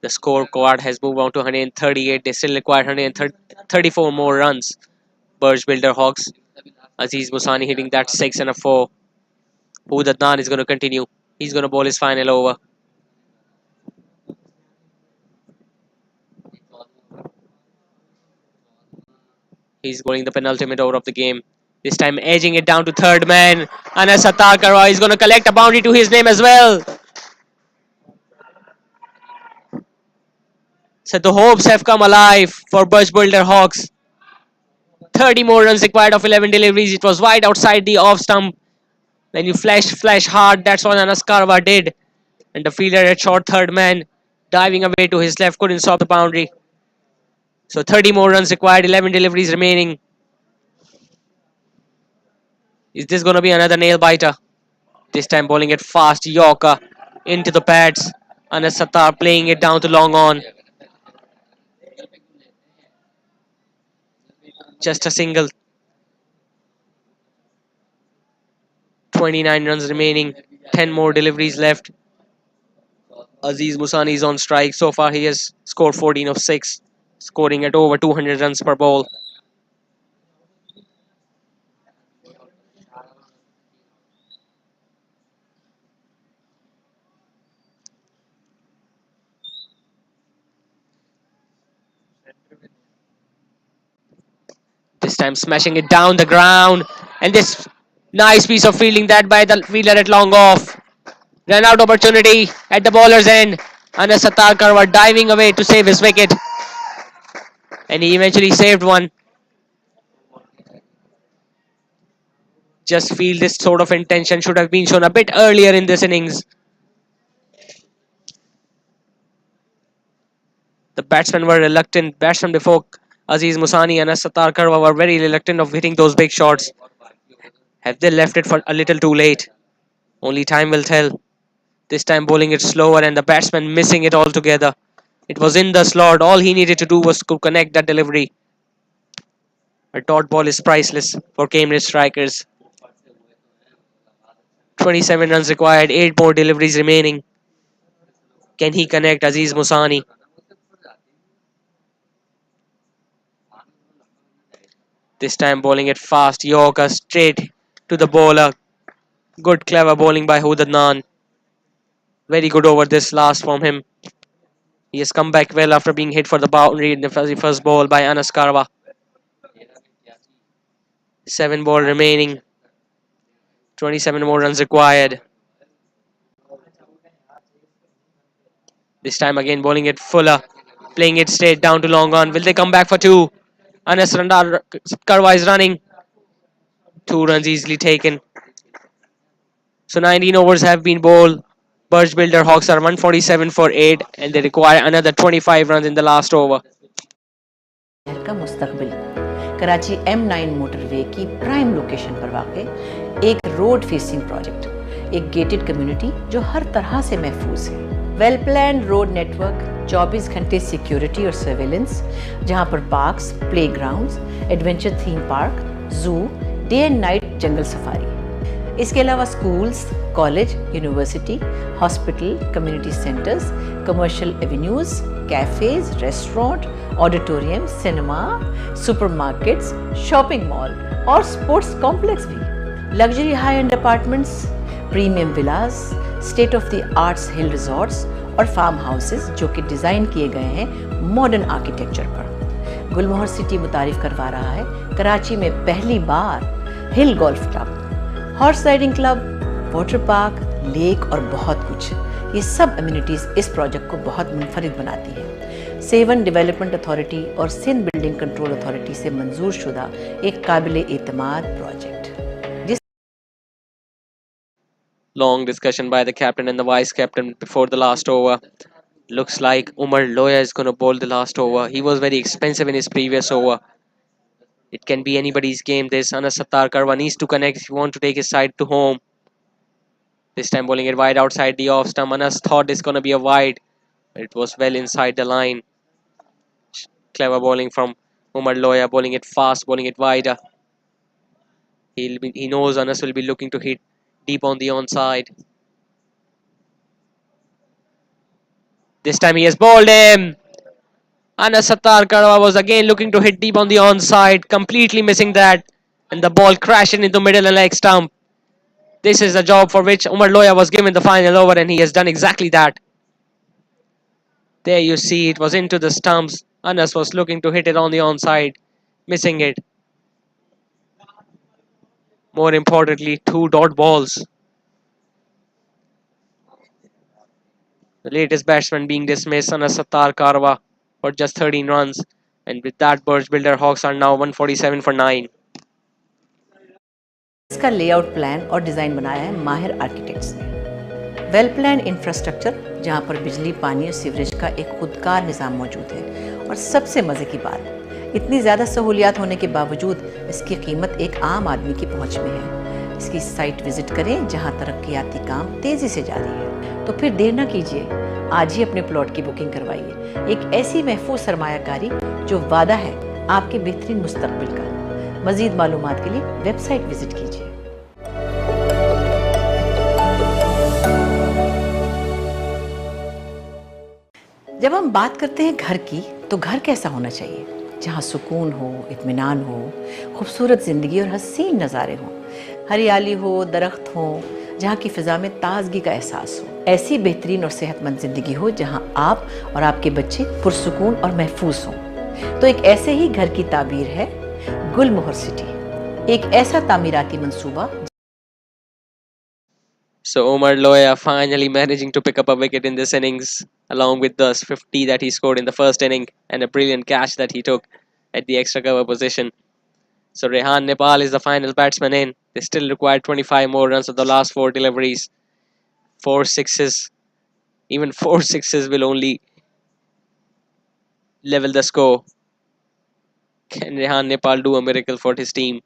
The scorecard has moved on to 138. They still require 134 more runs. Burj Builder Hawks. Aziz Musani hitting that 6 and a 4. Hood Adnan is going to continue. He's going to bowl his final over. He's bowling the penultimate over of the game. This time edging it down to third man. Anas Sattarkarwa is going to collect a boundary to his name as well. So the hopes have come alive for Burj Builder Hawks. 30 more runs required of 11 deliveries. It was wide outside the off stump. When you flash hard, that's what Anas Karwa did. And the fielder at short third man, diving away to his left, couldn't stop the boundary. So 30 more runs required, 11 deliveries remaining. Is this going to be another nail biter? This time bowling it fast, Yorker into the pads. Anas Sattar playing it down to long on. Just a single. 29 runs remaining. 10 more deliveries left. Aziz Musani is on strike. So far he has scored 14 of 6. Scoring at over 200 runs per ball. This time smashing it down the ground. And this nice piece of fielding that by the fielder at long off. Run out opportunity at the bowler's end. Anas Sattarkar were diving away to save his wicket. And he eventually saved one. Just feel this sort of intention should have been shown a bit earlier in this innings. The batsmen were reluctant. Batsmen before Aziz Musani and Anas Sattarkar were very reluctant of hitting those big shots. Have they left it for a little too late? Only time will tell. This time bowling it slower and the batsman missing it altogether. It was in the slot. All he needed to do was to connect that delivery. A dot ball is priceless for Cambridge strikers. 27 runs required, 8 more deliveries remaining. Can he connect Aziz Musani? This time bowling it fast, Yorker straight to the bowler. Good clever bowling by Hudadnan. Very good over this last from him. He has come back well after being hit for the boundary in the first ball by Anas Karwa. 7 ball remaining. 27 more runs required. This time again bowling it fuller. Playing it straight down to long on. Will they come back for 2? Anas Karwa is running. 2 runs easily taken. So 19 overs have been bowled. Burj Builder Hawks are 147 for 8 and they require another 25 runs in the last over. शहर का मुस्तकबिल Karachi M9 motorway की prime location पर वाक़ एक road facing project, एक gated community जो हर तरह से महफूज है। वेल प्लान रोड नेटवर्क, 24 घंटे सिक्योरिटी और सर्वेलेंस, जहां पर parks, playgrounds, adventure theme park, zoo, day and night jungle safari. इसके अलावा schools, college, university, hospital, community centres, commercial avenues, cafes, restaurant, auditorium, cinema, supermarkets, shopping mall और sports complex भी। Luxury high end apartments, premium villas, state of the arts hill resorts और farm houses जो कि design किए गए हैं modern architecture पर। गुलमोहर city मुतारिफ करवा रहा है कराची में पहली बार hill golf club, horse riding club, water park, lake और बहुत कुछ। ये सब एमिनिटीज़ इस प्रोजेक्ट को बहुत मुनफरिद बनाती है। सेवन डेवलपमेंट अथॉरिटी और सिंध बिल्डिंग कंट्रोल अथॉरिटी से मंजूर शुदा एक काबिल एतमाद project. Long discussion by the captain and the vice captain before the last over. Looks like Umar Loya is going to bowl the last over. He was very expensive in his previous over. It can be anybody's game. This Anas Sattarkar needs to connect if you want to take his side to home. This time bowling it wide outside the off stump. Anas thought it's going to be a wide. It was well inside the line. Clever bowling from Umar Loya. Bowling it fast, bowling it wider. He knows Anas will be looking to hit deep on the onside. This time he has bowled him. Anas Sattarkar was again looking to hit deep on the onside, completely missing that, and the ball crashing into middle and leg stump. This is the job for which Umar Loya was given the final over, and he has done exactly that. There you see, it was into the stumps. Anas was looking to hit it on the onside. missing it. More importantly, 2 dot balls. The latest batsman being dismissed, Sattar Karwa, for just 13 runs. And with that, Burj Builder Hawks are now 147 for 9. इसका layout plan और design बनाया है माहिर architects ने। Well plan infrastructure जहां पर बिजली, पानी और सीवरेज का एक खुदकार निज़ाम मौजूद है। और सबसे मज़े की बात, इतनी ज़्यादा सहूलियात होने के बावजूद इसकी कीमत एक आम आदमी की पहुंच में है। इसकी साइट विजिट करें जहां तरक्याती काम तेज़ी से जारी है। तो फिर देर ना कीजिए, आज ही अपने प्लॉट की बुकिंग करवाइए। एक ऐसी महफूज सरमायाकारी जो वादा है आपके बेहतरीन मुस्तकबिल का। मज़ीद मालूमात के लिए वेबसाइट विजिट कीजिए। जब हम बात करते हैं घर की, तो घर कैसा होना चाहिए? जहाँ सुकून हो, इत्मीनान हो, खूबसूरत ज़िंदगी और हसीन नज़ारे हों, हरियाली हो, दरख्त हो, जहाँ की फ़िज़ा में ताजगी का एहसास हो। ऐसी बेहतरीन और सेहतमंद ज़िंदगी हो जहाँ आप और आपके बच्चे पुरसुकून और महफूज हों। तो एक ऐसे ही घर की ताबीर है गुलमोहर सिटी, एक ऐसा तामीराती मंसूबा। So Omar Loya finally managing to pick up a wicket in this innings, along with the 50 that he scored in the first inning and a brilliant catch that he took at the extra cover position. So Rehan Nepal is the final batsman in. They still require 25 more runs of the last 4 deliveries. 4 sixes. Even 4 sixes will only level the score. Can Rehan Nepal do a miracle for his team?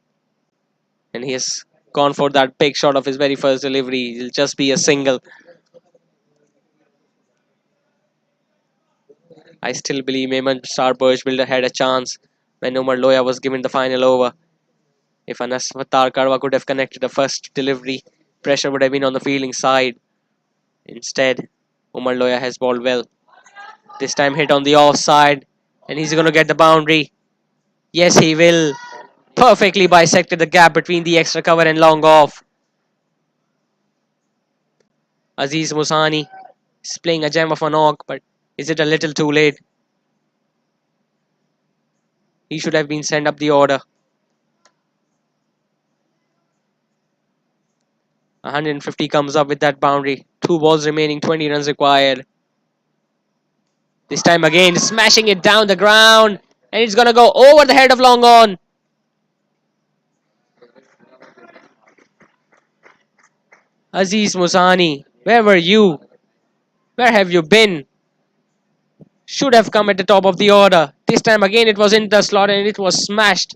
And he has gone for that big shot of his very first delivery. It'll just be a single. I still believe Mehman star Burj Builder had a chance when Umar Loya was given the final over. If Anaswatar Karwa could have connected the first delivery, pressure would have been on the fielding side. Instead, Umar Loya has bowled well. This time hit on the offside, and he's going to get the boundary. Yes, he will. Perfectly bisected the gap between the extra cover and long off. Aziz Musani is playing a gem of a knock, but is it a little too late? He should have been sent up the order. 150 comes up with that boundary. 2 balls remaining, 20 runs required. This time again, smashing it down the ground, and it's gonna go over the head of long on. Aziz Musani, where were you? Where have you been? Should have come at the top of the order. This time again, it was in the slot and it was smashed.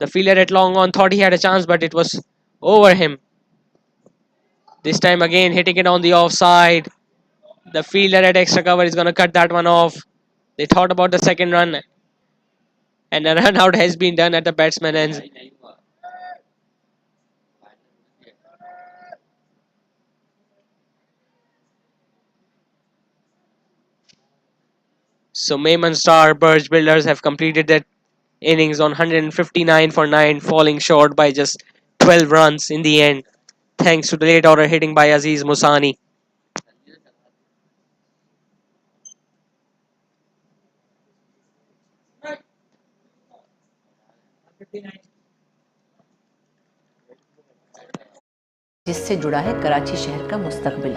The fielder at long on thought he had a chance, but it was over him. This time again, hitting it on the offside. The fielder at extra cover is going to cut that one off. They thought about the second run, and a run out has been done at the batsman ends. So Mehman Star Burj Builders have completed their innings on 159 for 9, falling short by just 12 runs in the end, thanks to the late order hitting by Aziz Musani. जिससे जुड़ा है कराची शहर का मुस्तकबिल।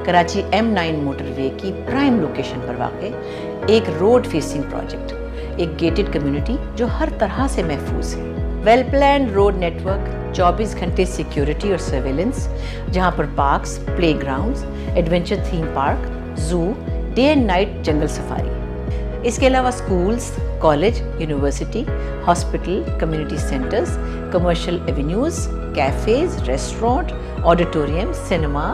Karachi M9 motorway की prime location पर वाक़ एक रोड फेसिंग प्रोजेक्ट, एक गेटेड कम्युनिटी जो हर तरह से महफूज है। वेल प्लान रोड नेटवर्क, 24 घंटे सिक्योरिटी और सर्वेलेंस, जहां पर parks, playgrounds, adventure theme park, zoo, day and night jungle safari. इसके अलावा schools, college, university, hospital, community centres, commercial avenues, cafes, restaurant, auditorium, cinema,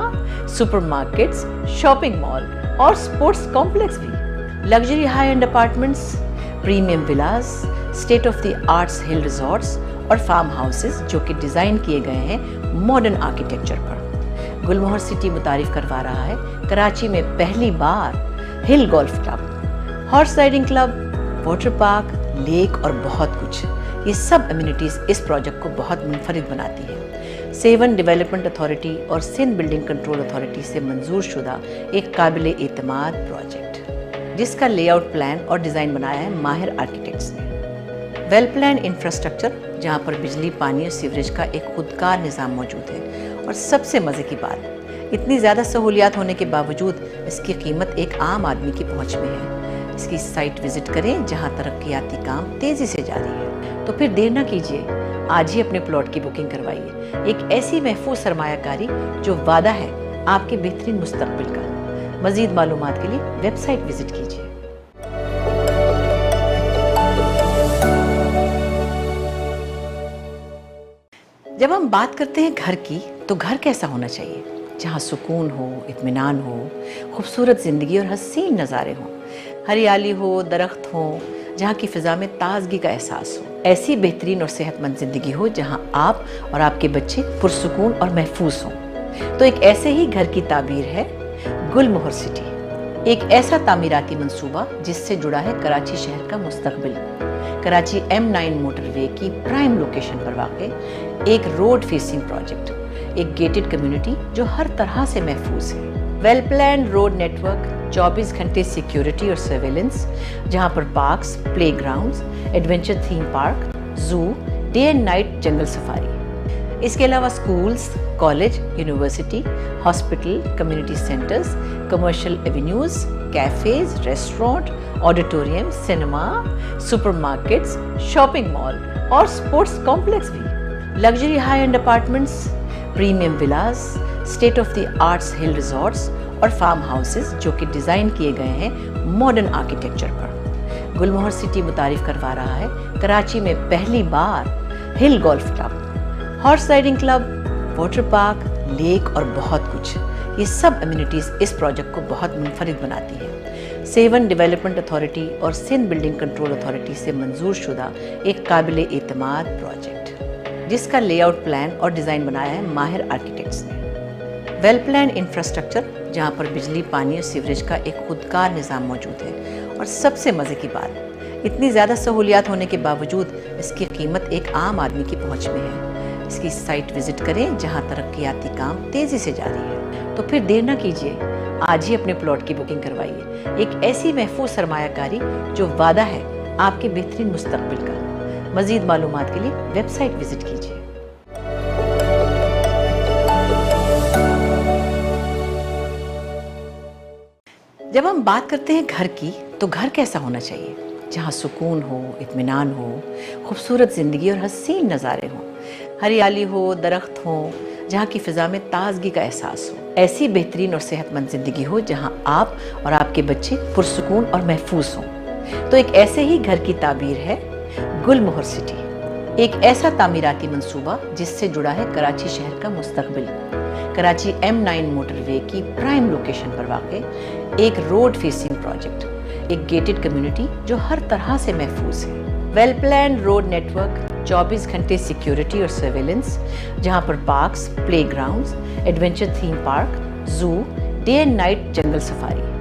supermarkets, shopping mall और sports complex भी। Luxury high end apartments, premium villas, state of the arts hill resorts और farm houses जो कि design किए गए हैं modern architecture पर। गुलमोहर city मुतारिफ करवा रहा है कराची में पहली बार hill golf club, horse riding club, water park, lake और बहुत कुछ। ये सब एमिनिटीज़ इस प्रोजेक्ट को बहुत मुनफरिद बनाती है। सेवन डेवलपमेंट अथॉरिटी और सिंध बिल्डिंग कंट्रोल अथॉरिटी से मंजूर शुदा एक काबिल एतमाद प्रोजेक्ट, जिसका लेआउट प्लान और डिज़ाइन बनाया है माहिर आर्किटेक्ट्स ने। वेल प्लान इंफ्रास्ट्रक्चर, जहाँ पर बिजली, पानी और सीवरेज का एक खुदकार निज़ाम मौजूद है। और सबसे मज़े की बात, इतनी ज़्यादा सहूलियात होने के बावजूद इसकी कीमत एक आम आदमी की पहुँच में है। इसकी साइट विजिट करें जहाँ तरक्याती काम तेज़ी से जारी है। तो फिर देर ना कीजिए, आज ही अपने प्लॉट की बुकिंग करवाइए। एक ऐसी महफूज सरमायाकारी जो वादा है आपके बेहतरीन मुस्तकबिल का। मज़ीद मालूमात के लिए वेबसाइट विजिट कीजिए। जब हम बात करते हैं घर की, तो घर कैसा होना चाहिए? जहाँ सुकून हो, इत्मीनान हो, खूबसूरत ज़िंदगी और हसीन नज़ारे हों, हरियाली हो, दरख्त हो, जहाँ की फ़िज़ा में ताज़गी का एहसास हो। ऐसी बेहतरीन और सेहतमंद ज़िंदगी हो जहाँ आप और आपके बच्चे पुरसुकून और महफूज हों। तो एक ऐसे ही घर की ताबीर है गुलमोहर सिटी, एक ऐसा तामीराती मंसूबा जिससे जुड़ा है कराची शहर का मुस्तकबिल। कराची M9 मोटरवे की प्राइम लोकेशन पर वाक़े एक रोड फेसिंग प्रोजेक्ट, एक गेटेड कम्युनिटी जो हर तरह से महफूज है। वेल प्लान रोड नेटवर्क, 24 घंटे सिक्योरिटी और सर्वेलेंस, जहां पर parks, playgrounds, adventure theme park, zoo, day and night jungle safari. इसके अलावा schools, college, university, hospital, community centres, commercial avenues, cafes, restaurant, auditorium, cinema, supermarkets, shopping mall और sports complex भी। Luxury high end apartments, premium villas, state of the arts hill resorts और farm houses जो कि design किए गए हैं modern architecture पर। गुलमोहर city मुतारिफ करवा रहा है कराची में पहली बार hill golf club, horse riding club, water park, lake और बहुत कुछ। ये सब एमिनिटीज़ इस प्रोजेक्ट को बहुत मुनफरिद बनाती है। सेवन डेवलपमेंट अथॉरिटी और सिंध बिल्डिंग कंट्रोल अथॉरिटी से मंजूर शुदा एक काबिल एतमाद प्रोजेक्ट, जिसका लेआउट प्लान और डिज़ाइन बनाया है माहिर आर्किटेक्ट्स ने। वेल प्लान इंफ्रास्ट्रक्चर, जहाँ पर बिजली, पानी और सीवरेज का एक खुदकार निज़ाम मौजूद है। और सबसे मज़े की बात, इतनी ज़्यादा सहूलियात होने के बावजूद इसकी कीमत एक आम आदमी की पहुँच में है। इसकी साइट विजिट करें जहाँ तरक्याती काम तेज़ी से जारी है। तो फिर देर ना कीजिए, आज ही अपने प्लॉट की बुकिंग करवाइए। एक ऐसी महफूज सरमायाकारी जो वादा है आपके बेहतरीन मुस्तकबिल का। मज़ीद मालूमात के लिए वेबसाइट विजिट कीजिए। जब हम बात करते हैं घर की, तो घर कैसा होना चाहिए? जहाँ सुकून हो, इत्मीनान हो, खूबसूरत ज़िंदगी और हसीन नज़ारे हों, हरियाली हो, दरख्त हो, जहाँ की फ़िज़ा में ताज़गी का एहसास हो। ऐसी बेहतरीन और सेहतमंद ज़िंदगी हो जहाँ आप और आपके बच्चे पुरसुकून और महफूज हों। तो एक ऐसे ही घर की ताबीर है गुलमोहर सिटी, एक ऐसा तामीराती मंसूबा जिससे जुड़ा है कराची शहर का मुस्तकबिल। कराची M9 मोटरवे की प्राइम लोकेशन पर वाक़े एक रोड फेसिंग प्रोजेक्ट, एक गेटेड कम्युनिटी जो हर तरह से महफूज है। वेल प्लान रोड नेटवर्क, 24 घंटे सिक्योरिटी और सर्वेलेंस, जहां पर parks, playgrounds, adventure theme park, zoo, day and night jungle safari.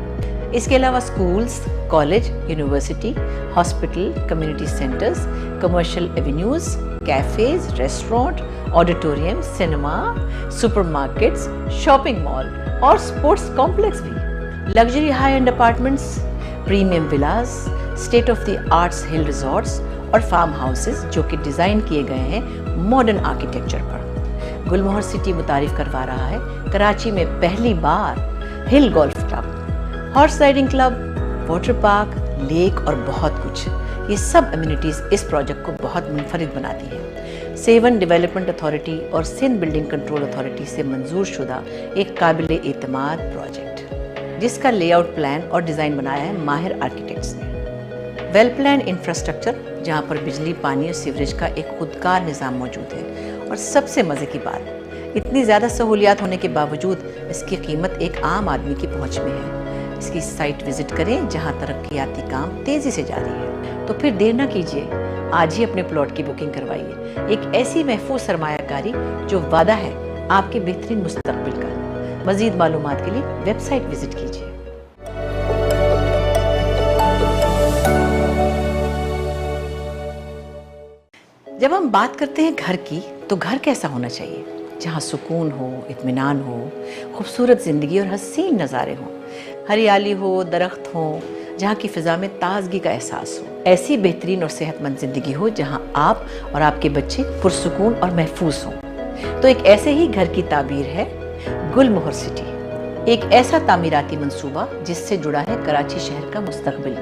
इसके अलावा schools, college, university, hospital, community centres, commercial avenues, cafes, restaurant, auditorium, cinema, supermarkets, shopping mall और sports complex भी। Luxury high end apartments, premium villas, state of the arts hill resorts और farm houses जो कि design किए गए हैं modern architecture पर। गुलमोहर city मुतारिफ करवा रहा है कराची में पहली बार hill golf club, horse riding club, water park, lake और बहुत कुछ। ये सब एमिनिटीज़ इस प्रोजेक्ट को बहुत मुनफरिद बनाती है। सेवन डेवलपमेंट अथॉरिटी और सिंध बिल्डिंग कंट्रोल अथॉरिटी से मंजूर शुदा एक काबिल एतमाद प्रोजेक्ट, जिसका लेआउट प्लान और डिज़ाइन बनाया है माहिर आर्किटेक्ट्स ने। वेल प्लान इंफ्रास्ट्रक्चर, जहाँ पर बिजली, पानी और सीवरेज का एक खुदकार निज़ाम मौजूद है। और सबसे मज़े की बात, इतनी ज़्यादा सहूलियात होने के बावजूद इसकी कीमत एक आम आदमी की पहुँच में है। इसकी साइट विजिट करें जहाँ तरक्याती काम तेज़ी से जारी है। तो फिर देर ना कीजिए, आज ही अपने प्लॉट की बुकिंग करवाइए। एक ऐसी महफूज सरमायाकारी जो वादा है आपके बेहतरीन मुस्तकबिल का। मज़ीद मालूमात के लिए वेबसाइट विजिट कीजिए। जब हम बात करते हैं घर की, तो घर कैसा होना चाहिए? जहाँ सुकून हो, इत्मीनान हो, खूबसूरत ज़िंदगी और हसीन नज़ारे हों, ہریالی ہو، درخت ہوں، جہاں کی فضا میں تازگی کا احساس ہو، ایسی بہترین اور صحت مند زندگی ہو جہاں آپ اور آپ کے بچے پرسکون اور محفوظ ہوں، تو ایک ایسے ہی گھر کی تعبیر ہے گل مہر سٹی، ایک ایسا تعمیراتی منصوبہ جس سے جڑا ہے کراچی شہر کا مستقبل۔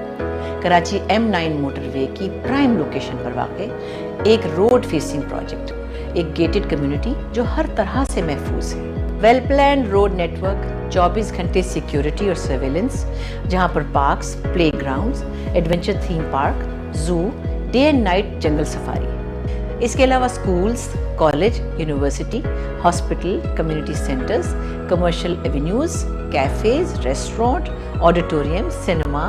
کراچی M9 موٹر وے کی پرائم لوکیشن پر واقع ایک روڈ فیسنگ پروجیکٹ، ایک گیٹڈ کمیونٹی جو ہر طرح سے محفوظ ہے، well planned road network, 24 گھنٹے سیکیورٹی اور سرویلنس، جہاں پر parks, playgrounds, adventure theme park, zoo, day and night jungle safari. اس کے علاوہ schools, college, university, hospital, community centres, commercial avenues, cafes, restaurant, auditorium, cinema,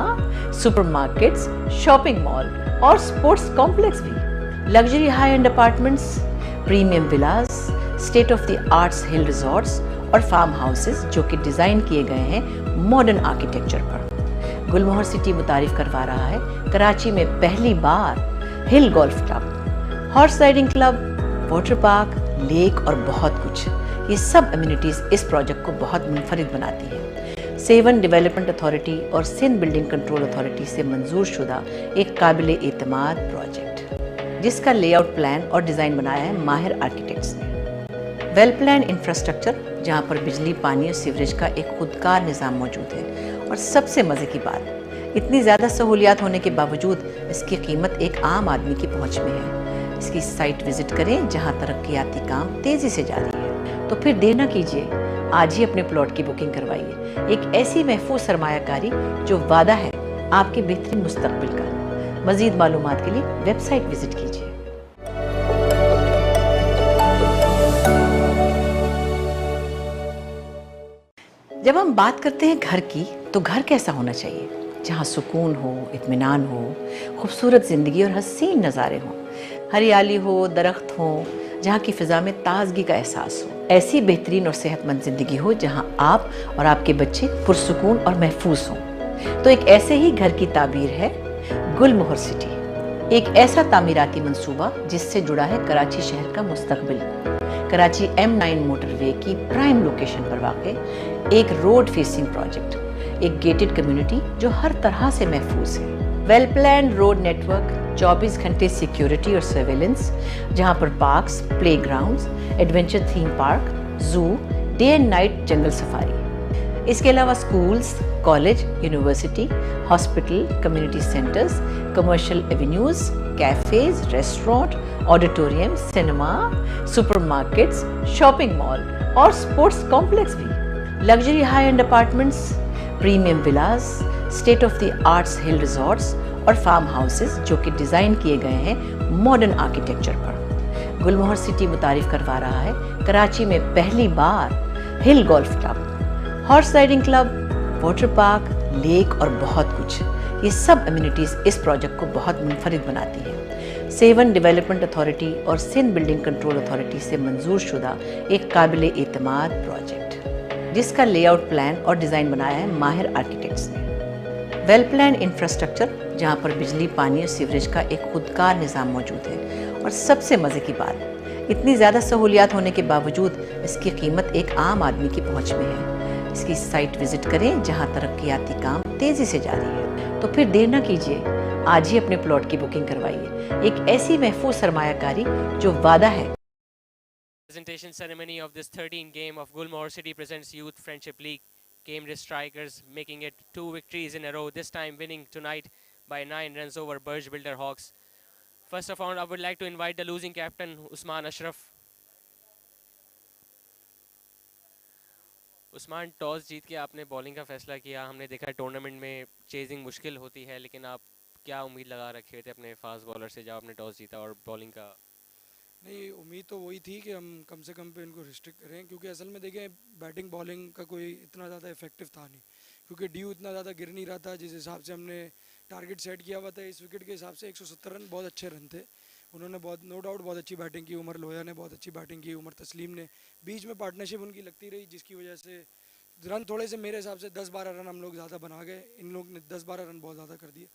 supermarkets, shopping mall اور sports complex بھی، luxury high end apartments, premium villas, state of the arts ہل resorts اور form houses جو کہ design کیے گئے ہیں modern architecture پر۔ گل مہر سٹی متعارف کروا رہا ہے کراچی میں پہلی بار hill golf club, horse riding club, water park, lake اور بہت کچھ۔ یہ سب امینٹیز اس پروجیکٹ کو بہت منفرد بناتی ہے۔ سیون ڈیولپمنٹ اتھارٹی اور سندھ بلڈنگ کنٹرول اتھارٹی سے منظور شدہ ایک قابل اعتماد پروجیکٹ، جس کا لے آؤٹ پلان اور ڈیزائن بنایا ہے ماہر آرکیٹیکٹس نے۔ ویل پلان انفراسٹرکچر، جہاں پر بجلی، پانی اور سیوریج کا ایک خودکار نظام موجود ہے، اور سب سے مزے کی بات، اتنی زیادہ سہولیات ہونے کے باوجود اس کی قیمت ایک عام آدمی کی پہنچ میں ہے۔ اس کی سائٹ وزٹ کریں جہاں ترقیاتی کام تیزی سے جاری ہے، تو پھر دیر نہ کیجیے، آج ہی اپنے پلاٹ کی بکنگ کروائیے، ایک ایسی محفوظ سرمایہ کاری جو وعدہ ہے آپ کے بہترین مستقبل کا۔ مزید معلومات کے لیے ویب سائٹ وزٹ کیجیے۔ جب ہم بات کرتے ہیں گھر کی، تو گھر کیسا ہونا چاہیے؟ جہاں سکون ہو، اطمینان ہو، خوبصورت زندگی اور حسین نظارے ہوں، ہریالی ہو، درخت ہوں، جہاں کی فضا میں تازگی کا احساس ہو، ایسی بہترین اور صحت مند زندگی ہو جہاں آپ اور آپ کے بچے پرسکون اور محفوظ ہوں، تو ایک ایسے ہی گھر کی تعبیر ہے گل مہر سٹی، ایک ایسا تعمیراتی منصوبہ جس سے جڑا ہے کراچی شہر کا مستقبل۔ کراچی M9 موٹر وے کی پرائم لوکیشن پر واقع ایک روڈ فیسنگ پروجیکٹ، ایک گیٹڈ کمیونٹی جو ہر طرح سے محفوظ ہے، well planned road network, 24 گھنٹے سیکیورٹی اور سرویلنس، جہاں پر parks, playgrounds, adventure theme park, zoo, day and night jungle safari. اس کے علاوہ schools, college, university, hospital, community centres, commercial avenues, cafes, restaurant, auditorium, cinema, supermarkets, shopping mall اور sports complex بھی، luxury high end apartments, premium villas, state of the arts ہل resorts اور form houses جو کہ design کیے گئے ہیں modern architecture پر۔ گل مہر سٹی متعارف کروا رہا ہے کراچی میں پہلی بار hill golf club, horse riding club, water park, lake اور بہت کچھ۔ یہ سب امینٹیز اس پروجیکٹ کو بہت منفرد بناتی ہے۔ سیون ڈیولپمنٹ اتھارٹی اور سندھ بلڈنگ کنٹرول اتھارٹی سے منظور شدہ ایک قابل اعتماد پروجیکٹ، جس کا لے آؤٹ پلان اور ڈیزائن بنایا ہے ماہر آرکیٹیکٹس نے۔ ویل پلانڈ انفراسٹرکچر، جہاں پر بجلی، پانی اور سیوریج کا ایک خودکار نظام موجود ہے، اور سب سے مزے کی بات، اتنی زیادہ سہولیات ہونے کے باوجود اس کی قیمت ایک عام آدمی کی پہنچ میں ہے۔ اس کی سائٹ وزٹ کریں جہاں ترقیاتی کام تیزی سے جاری ہے، تو پھر دیر نہ کیجیے، آج ہی اپنے پلاٹ کی بکنگ کروائیے، ایک ایسی محفوظ سرمایہ کاری جو وعدہ ہے۔ Presentation ceremony of this 13th game of Gulmohar City presents Youth Friendship League. Game strikers making it 2 victories in a row, this time winning tonight by 9 runs over Burj Builder Hawks. First of all, I would like to invite the losing captain, Usman Ashraf. Usman, toss جیت کے آپ نے bowling کا فیصلہ کیا. ہم نے دیکھا ٹورنامنٹ میں چیزنگ مشکل ہوتی ہے، لیکن آپ کیا امید لگا رکھے تھے اپنے فاسٹ بالر سے جب آپ نے ٹاس جیتا اور بالنگ کا؟ نہیں، امید تو وہی تھی کہ ہم کم سے کم پہ ان کو ریسٹرکٹ کریں، کیونکہ اصل میں دیکھیں بیٹنگ بالنگ کا کوئی اتنا زیادہ افیکٹو تھا نہیں، کیونکہ ڈیو اتنا زیادہ گر نہیں رہا تھا جس حساب سے ہم نے ٹارگٹ سیٹ کیا ہوا تھا. اس وکٹ کے حساب سے 170 رن بہت اچھے رن تھے. انہوں نے بہت نو ڈاؤٹ بہت اچھی بیٹنگ کی. عمر لویا نے بہت اچھی بیٹنگ کی. عمر تسلیم نے بیچ میں پارٹنرشپ ان کی لگتی رہی، جس کی وجہ سے رن تھوڑے سے میرے حساب سے 10-12 رن ہم لوگ زیادہ بنا گئے. ان لوگ نے 10-12 رن بہت زیادہ کر دیے،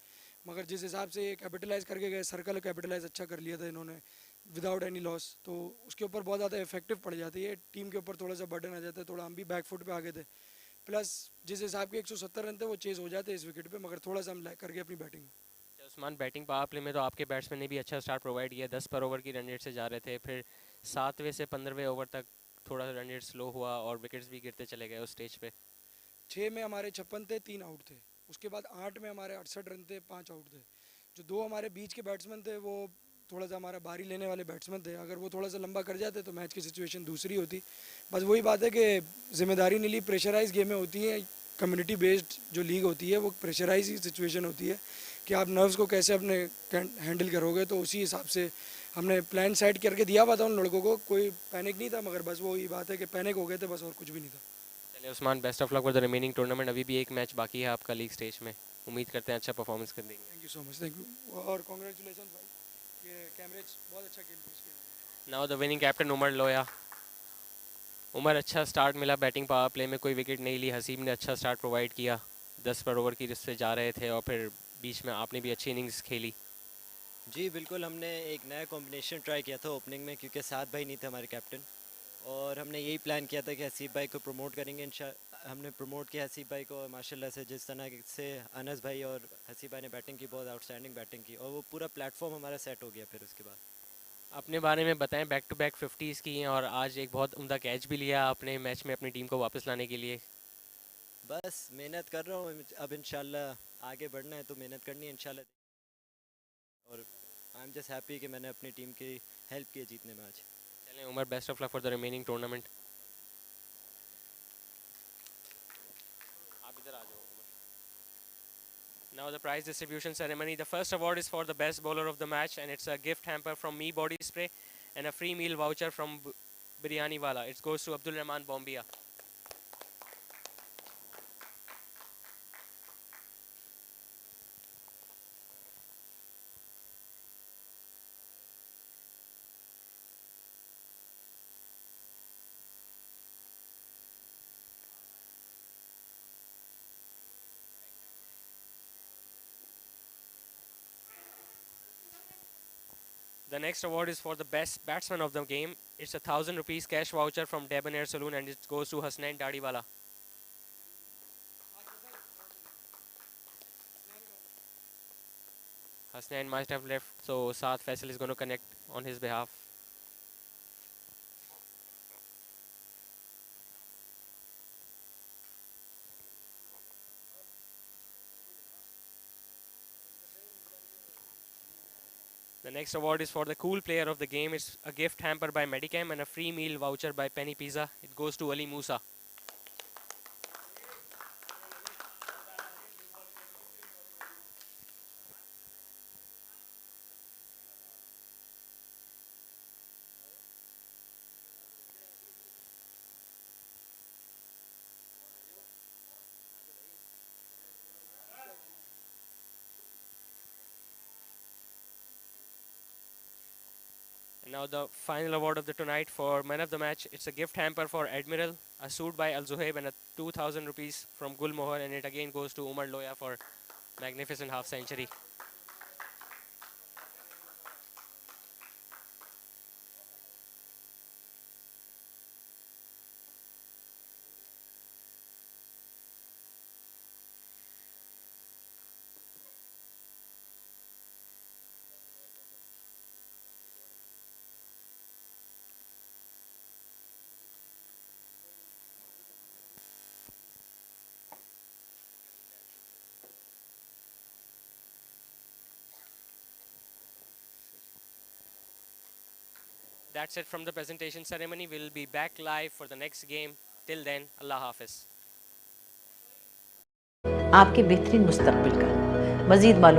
مگر جس حساب سے یہ کیپٹلائز کر کے گئے، سرکل کیپٹلائز اچھا کر لیا تھا انہوں نے وداؤٹ اینی لاس، تو اس کے اوپر بہت زیادہ افیکٹو پڑ جاتی ہے. ٹیم کے اوپر تھوڑا سا برڈن آ جاتا ہے. تھوڑا ہم بھی بیک فٹ پہ آ گئے تھے، प्लस जिस हिसाब के 170 रन थे वो चेज हो जाते इस विकेट पे, मगर थोड़ा सा हम लैग कर गए अपनी बैटिंग में। उस्मान, बैटिंग पावर प्ले में तो आपके बैट्समैन ने भी अच्छा स्टार्ट प्रोवाइड किया, 10 पर ओवर की रन रेट से जा रहे थे, फिर 7वें से 15वें ओवर तक थोड़ा रन रेट स्लो हुआ और विकेट्स भी गिरते चले गए उस स्टेज पे। 6 में हमारे 56 थे, 3 आउट थे। उसके बाद 8 में हमारे 68 रन थे, 5 आउट थे। जो 2 हमारे बीच के बैट्समैन थे वो थोड़ा सा हमारा बारी लेने वाले बैट्समैन थे, अगर वो थोड़ा सा लंबा कर जाते तो मैच की सिचुएशन दूसरी होती। बस वही बात है कि जिम्मेदारी नहीं ली, प्रेशराइज गेमें होती हैं, कम्युनिटी बेस्ड जो लीग होती है वो प्रेशराइज ही सिचुएशन होती है कि आप नर्व्स को कैसे अपने हैंडल करोगे, तो उसी हिसाब से हमने प्लान सेट करके दिया हुआ था उन लड़कों को। कोई पैनिक नहीं था, मगर बस वही बात है कि पैनिक हो गए थे, बस और कुछ भी नहीं था। चलिए Usman, best of luck for the remaining tournament. अभी भी एक मैच बाकी है आपका लीग स्टेज में, उम्मीद करते हैं अच्छा परफॉर्मेंस कर देंगे। Thank you so much, thank you और कॉन्ग्रेचुलेसन भाई, ये कैमरेज बहुत अच्छा खेल पेश किया। Now the winning captain Umar Loya. Umar, अच्छा स्टार्ट मिला बैटिंग पावर प्ले में, कोई विकेट नहीं ली, हसीब ने अच्छा स्टार्ट प्रोवाइड किया, 10 पर ओवर की रिस्क से जा रहे थे और फिर बीच में आपने भी अच्छी इनिंग्स खेली। जी बिल्कुल, हमने एक नया कॉम्बिनेशन ट्राई किया था ओपनिंग में, क्योंकि सात भाई नहीं थे हमारे कैप्टन, और हमने यही प्लान किया था कि हसीब भाई को प्रमोट करेंगे। हमने प्रमोट किया हसीब भाई को, माशाल्लाह से जिस तरह से अनस भाई और हसीब भाई ने बैटिंग की, बहुत आउटस्टैंडिंग बैटिंग की, और वो पूरा प्लेटफॉर्म हमारा सेट हो गया फिर उसके बाद। अपने बारे में बताएं, बैक टू बैक 50s की हैं और आज एक बहुत उम्दा कैच भी लिया आपने मैच में अपनी टीम को वापस लाने के लिए। बस मेहनत कर रहा हूँ, अब इंशाल्लाह आगे बढ़ना है तो मेहनत करनी है इंशाल्लाह, और आई एम जस्ट हैप्पी कि मैंने अपनी टीम की हेल्प की जीतने में आज। चलें Umar, best of luck for the remaining tournament. आप इधर आ जाओ Umar. Now the prize distribution ceremony. The first award is for the best bowler of the match, and it's a gift hamper from Me Body Spray and a free meal voucher from Biryani Wala. It goes to Abdul Rahman Bombia. The next award is for the best batsman of the game. It's a 1,000 rupees cash voucher from Debonair Saloon, and it goes to Hasnain Dadiwala. Hasnain might have left, so Saad Faisal is going to connect on his behalf. The next award is for the cool player of the game. It's a gift hamper by Medicam and a free meal voucher by Penny Pizza. It goes to Ali Musa. And now the final award of the tonight for man of the match. It's a gift hamper for Admiral, a suit by Al Zuhaib, and a 2,000 rupees from Gul Mohar, and it again goes to Umar Loya for magnificent half century. That's it from the presentation ceremony. We'll be back live for the next game. Till then, Allah Hafiz. आपके बेहतरीन मुस्तकबिल का मज़ीद मालूम